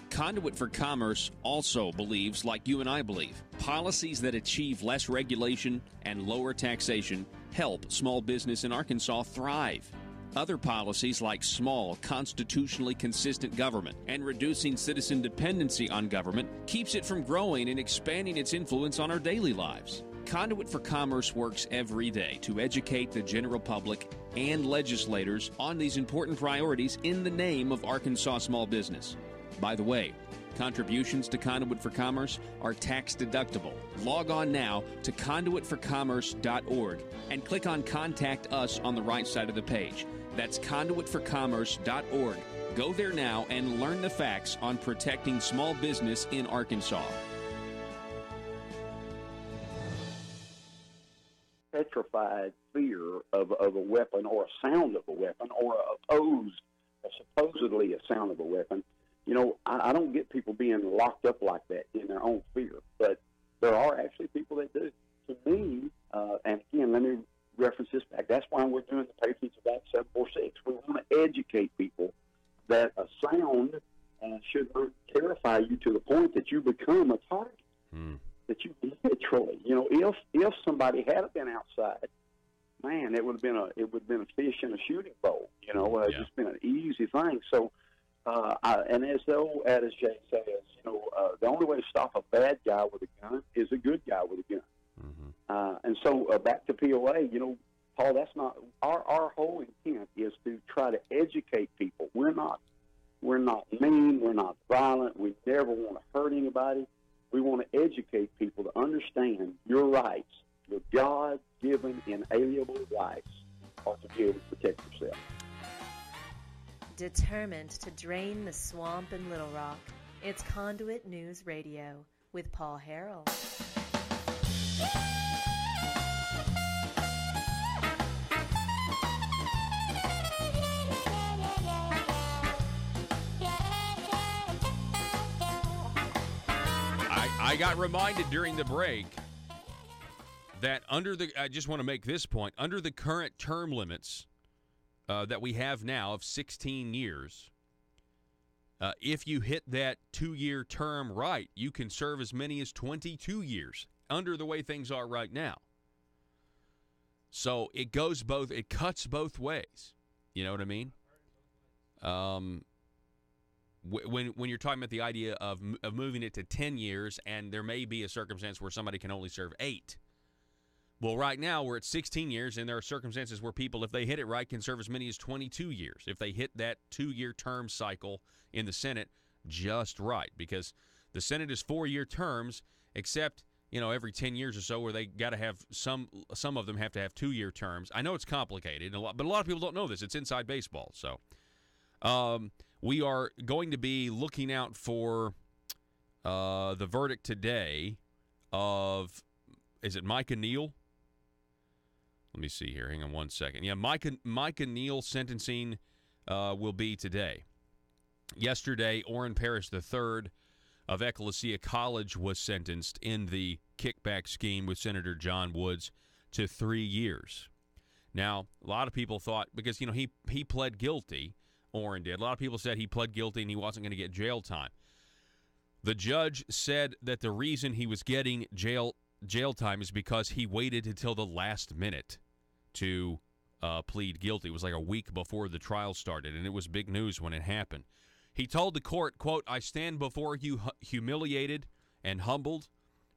Conduit for Commerce also believes, like you and I believe, policies that achieve less regulation and lower taxation help small business in Arkansas thrive. Other policies like small, constitutionally consistent government and reducing citizen dependency on government keeps it from growing and expanding its influence on our daily lives. Conduit for Commerce works every day to educate the general public and legislators on these important priorities in the name of Arkansas small business. By the way, contributions to Conduit for Commerce are tax deductible. Log on now to conduitforcommerce.org and click on Contact Us on the right side of the page. That's conduitforcommerce.org. Go there now and learn the facts on protecting small business in Arkansas. Petrified fear of a weapon or a sound of a weapon or supposedly a sound of a weapon. I don't get people being locked up like that in their own fear, but there are actually people that do. To me, and again, let me reference this back. That's why we're doing the Patriots of Act 746. We want to educate people that a sound should not terrify you to the point that you become a target. That you literally, if somebody had been outside, man, it would have been a fish in a shooting bowl. It's just been an easy thing. So And as the old adage says, the only way to stop a bad guy with a gun is a good guy with a gun. And so back to POA, Paul, that's not our whole intent is to try to educate people. We're not mean. We're not violent. We never want to hurt anybody. We want to educate people to understand your rights, your God-given inalienable rights, are to be able to protect yourself. Determined to drain the swamp in Little Rock, it's Conduit News Radio with Paul Harrell. I got reminded during the break that I just want to make this point, under the current term limits that we have now of 16 years, if you hit that 2-year term right, you can serve as many as 22 years under the way things are right now. So it cuts both ways. You know what I mean? When you're talking about the idea of moving it to 10 years, and there may be a circumstance where somebody can only serve 8. Well, right now we're at 16 years, and there are circumstances where people, if they hit it right, can serve as many as 22 years if they hit that 2-year term cycle in the Senate just right, because the Senate is 4-year terms, except every 10 years or so where they got to have some of them have to have 2-year terms. I know it's complicated, but a lot of people don't know this. It's inside baseball, so. We are going to be looking out for the verdict today of, is it Micah Neal? Let me see here. Hang on one second. Yeah, Micah Neal sentencing will be today. Yesterday, Orrin Parrish III of Ecclesia College was sentenced in the kickback scheme with Senator John Woods to 3 years. Now, a lot of people thought, because, he pled guilty, Orrin did. A lot of people said he pled guilty and he wasn't going to get jail time. The judge said that the reason he was getting jail time is because he waited until the last minute to plead guilty. It was like a week before the trial started, and it was big news when it happened. He told the court, quote, "I stand before you humiliated and humbled.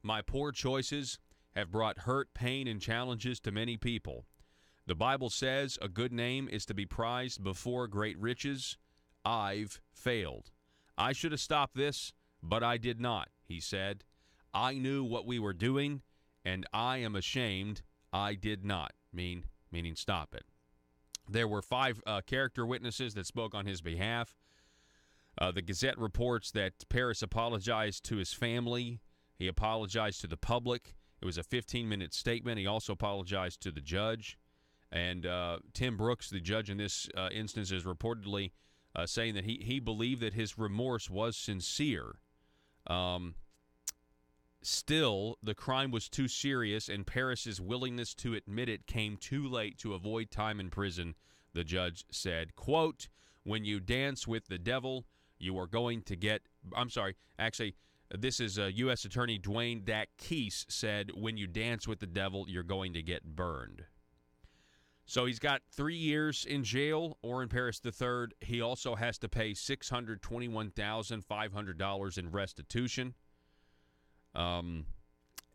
My poor choices have brought hurt, pain, and challenges to many people. The Bible says a good name is to be prized before great riches. I've failed. I should have stopped this, but I did not," he said. "I knew what we were doing, and I am ashamed I did not," meaning stop it. There were 5 character witnesses that spoke on his behalf. The Gazette reports that Parrish apologized to his family. He apologized to the public. It was a 15-minute statement. He also apologized to the judge. And Tim Brooks, the judge in this instance, is reportedly saying that he believed that his remorse was sincere. Still, the crime was too serious, and Parrish's willingness to admit it came too late to avoid time in prison, the judge said. Quote, "When you dance with the devil, you are going to get..." I'm sorry, actually, this is U.S. Attorney Dwayne Keese said, "When you dance with the devil, you're going to get burned." So he's got 3 years in jail, Orrin Parrish III. He also has to pay $621,500 in restitution. And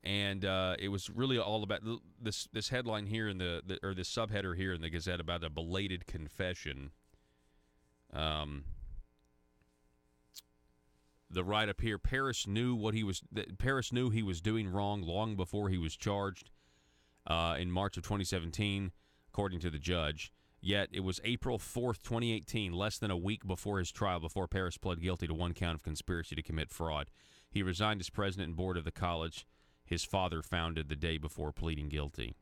it was really all about this headline here in or this subheader here in the Gazette about a belated confession. The write-up here: Parrish knew he was doing wrong long before he was charged in March of 2017. According to the judge. Yet it was April 4th, 2018, less than a week before his trial, before Parrish pled guilty to 1 count of conspiracy to commit fraud. He resigned as president and board of the college his father founded the day before pleading guilty.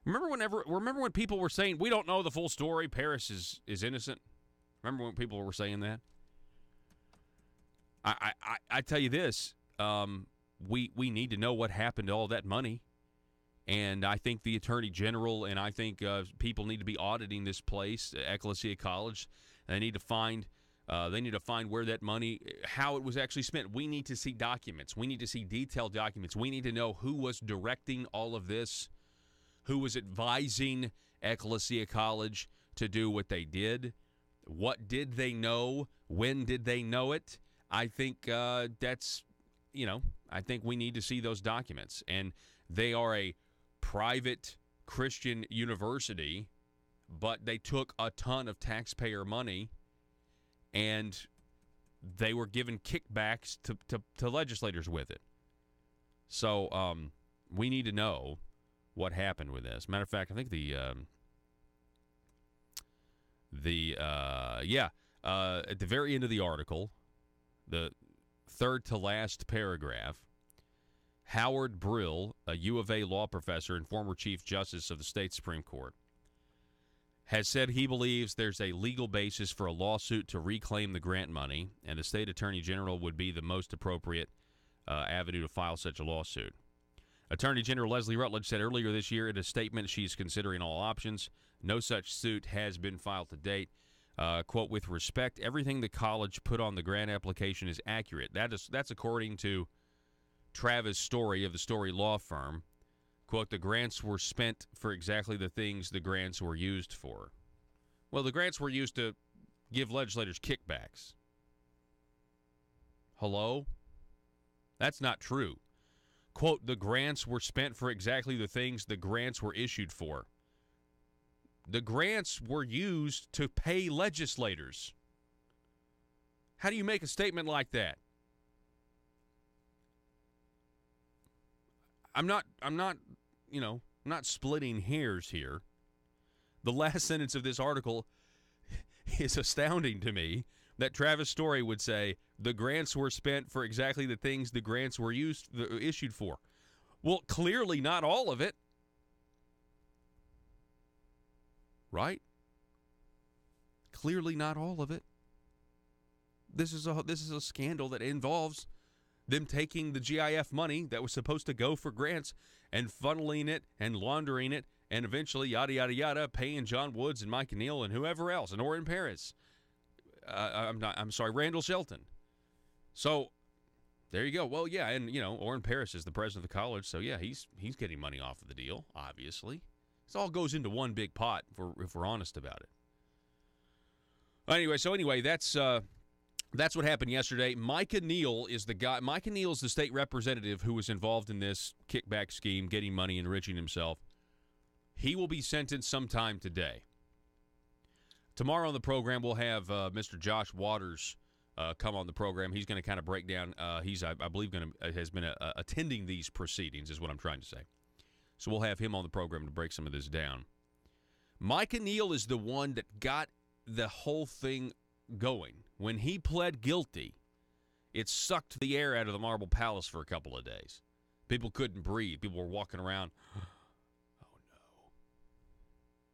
Remember when people were saying, we don't know the full story, Parrish is innocent? Remember when people were saying that? I tell you this, we need to know what happened to all that money. And I think the Attorney General and I think people need to be auditing this place, Ecclesia College. They need to find where that money, how it was actually spent. We need to see documents. We need to see detailed documents. We need to know who was directing all of this, who was advising Ecclesia College to do what they did. What did they know? When did they know it? I think that's, I think we need to see those documents. And they are a private Christian university, but they took a ton of taxpayer money, and they were given kickbacks to legislators with it. So we need to know what happened with this. Matter of fact, I think at the very end of the article, the third to last paragraph, Howard Brill, a U of A law professor and former Chief Justice of the state Supreme Court, has said he believes there's a legal basis for a lawsuit to reclaim the grant money, and the state attorney general would be the most appropriate avenue to file such a lawsuit. Attorney General Leslie Rutledge said earlier this year in a statement she's considering all options. No such suit has been filed to date. Quote, with respect, everything the college put on the grant application is accurate. That's according to Travis Story of the Story Law Firm. Quote, the grants were spent for exactly the things the grants were used for. Well, the grants were used to give legislators kickbacks. Hello? That's not true. Quote, the grants were spent for exactly the things the grants were issued for. The grants were used to pay legislators. How do you make a statement like that? I'm not splitting hairs here. The last sentence of this article is astounding to me, that Travis Story would say the grants were spent for exactly the things the grants were issued for. Well, clearly not all of it. Right? Clearly not all of it. This is a scandal that involves them taking the GIF money that was supposed to go for grants and funneling it and laundering it and eventually, yada, yada, yada, paying John Woods and Mike Neal and whoever else, and Orrin Paris. Randall Shelton. So, there you go. Well, yeah, and, Orrin Paris is the president of the college, so, yeah, he's getting money off of the deal, obviously. This all goes into one big pot, if we're honest about it. Anyway, that's what happened yesterday. Micah Neal is the guy. Micah Neal is the state representative who was involved in this kickback scheme, getting money, enriching himself. He will be sentenced sometime today. Tomorrow on the program, we'll have Mr. Josh Waters come on the program. He's going to kind of break down. He's, I believe, has been attending these proceedings, is what I'm trying to say. So we'll have him on the program to break some of this down. Micah Neal is the one that got the whole thing going. When he pled guilty, it sucked the air out of the Marble Palace for a couple of days. People couldn't breathe. People were walking around. Oh, no.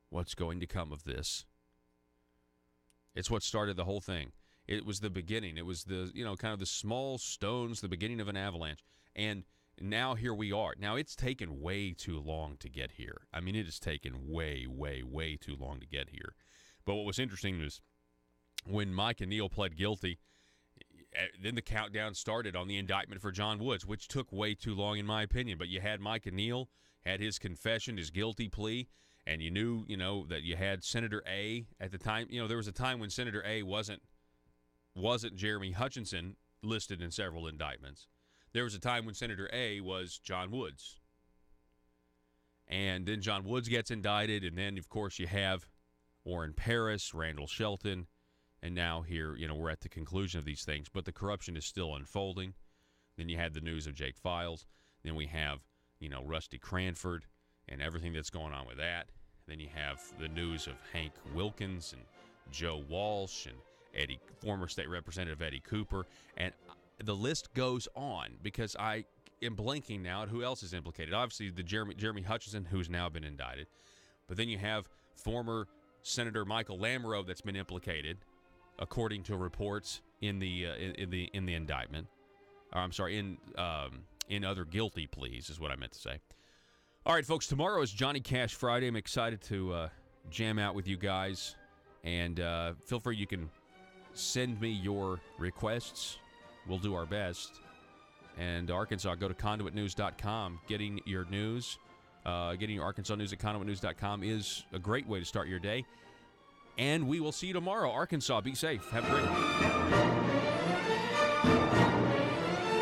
What's going to come of this? It's what started the whole thing. It was the beginning. It was the, kind of the small stones, the beginning of an avalanche. And now here we are. Now, it's taken way too long to get here. I mean, it has taken way, way, way too long to get here. But what was interesting was when Micah Neal pled guilty, then the countdown started on the indictment for John Woods, which took way too long in my opinion. But you had Micah Neal, had his confession, his guilty plea, and you knew, that you had Senator A at the time. There was a time when Senator A wasn't Jeremy Hutchinson listed in several indictments. There was a time when Senator A was John Woods. And then John Woods gets indicted, and then, of course, you have Orrin Paris, Randall Shelton, and now here, we're at the conclusion of these things. But the corruption is still unfolding. Then you had the news of Jake Files. Then we have, Rusty Cranford and everything that's going on with that. Then you have the news of Hank Wilkins and Joe Walsh and former state representative Eddie Cooper. And the list goes on because I am blanking now at who else is implicated. Obviously, the Jeremy Hutchinson, who's now been indicted. But then you have former Senator Michael Lamoureux that's been implicated, according to reports in the indictment. Or, I'm sorry, in other guilty pleas is what I meant to say. All right, folks, tomorrow is Johnny Cash Friday. I'm excited to jam out with you guys. And feel free, you can send me your requests. We'll do our best. And Arkansas, go to conduitnews.com. Getting your news, getting your Arkansas news at conduitnews.com is a great way to start your day. And we will see you tomorrow. Arkansas, be safe. Have a great one.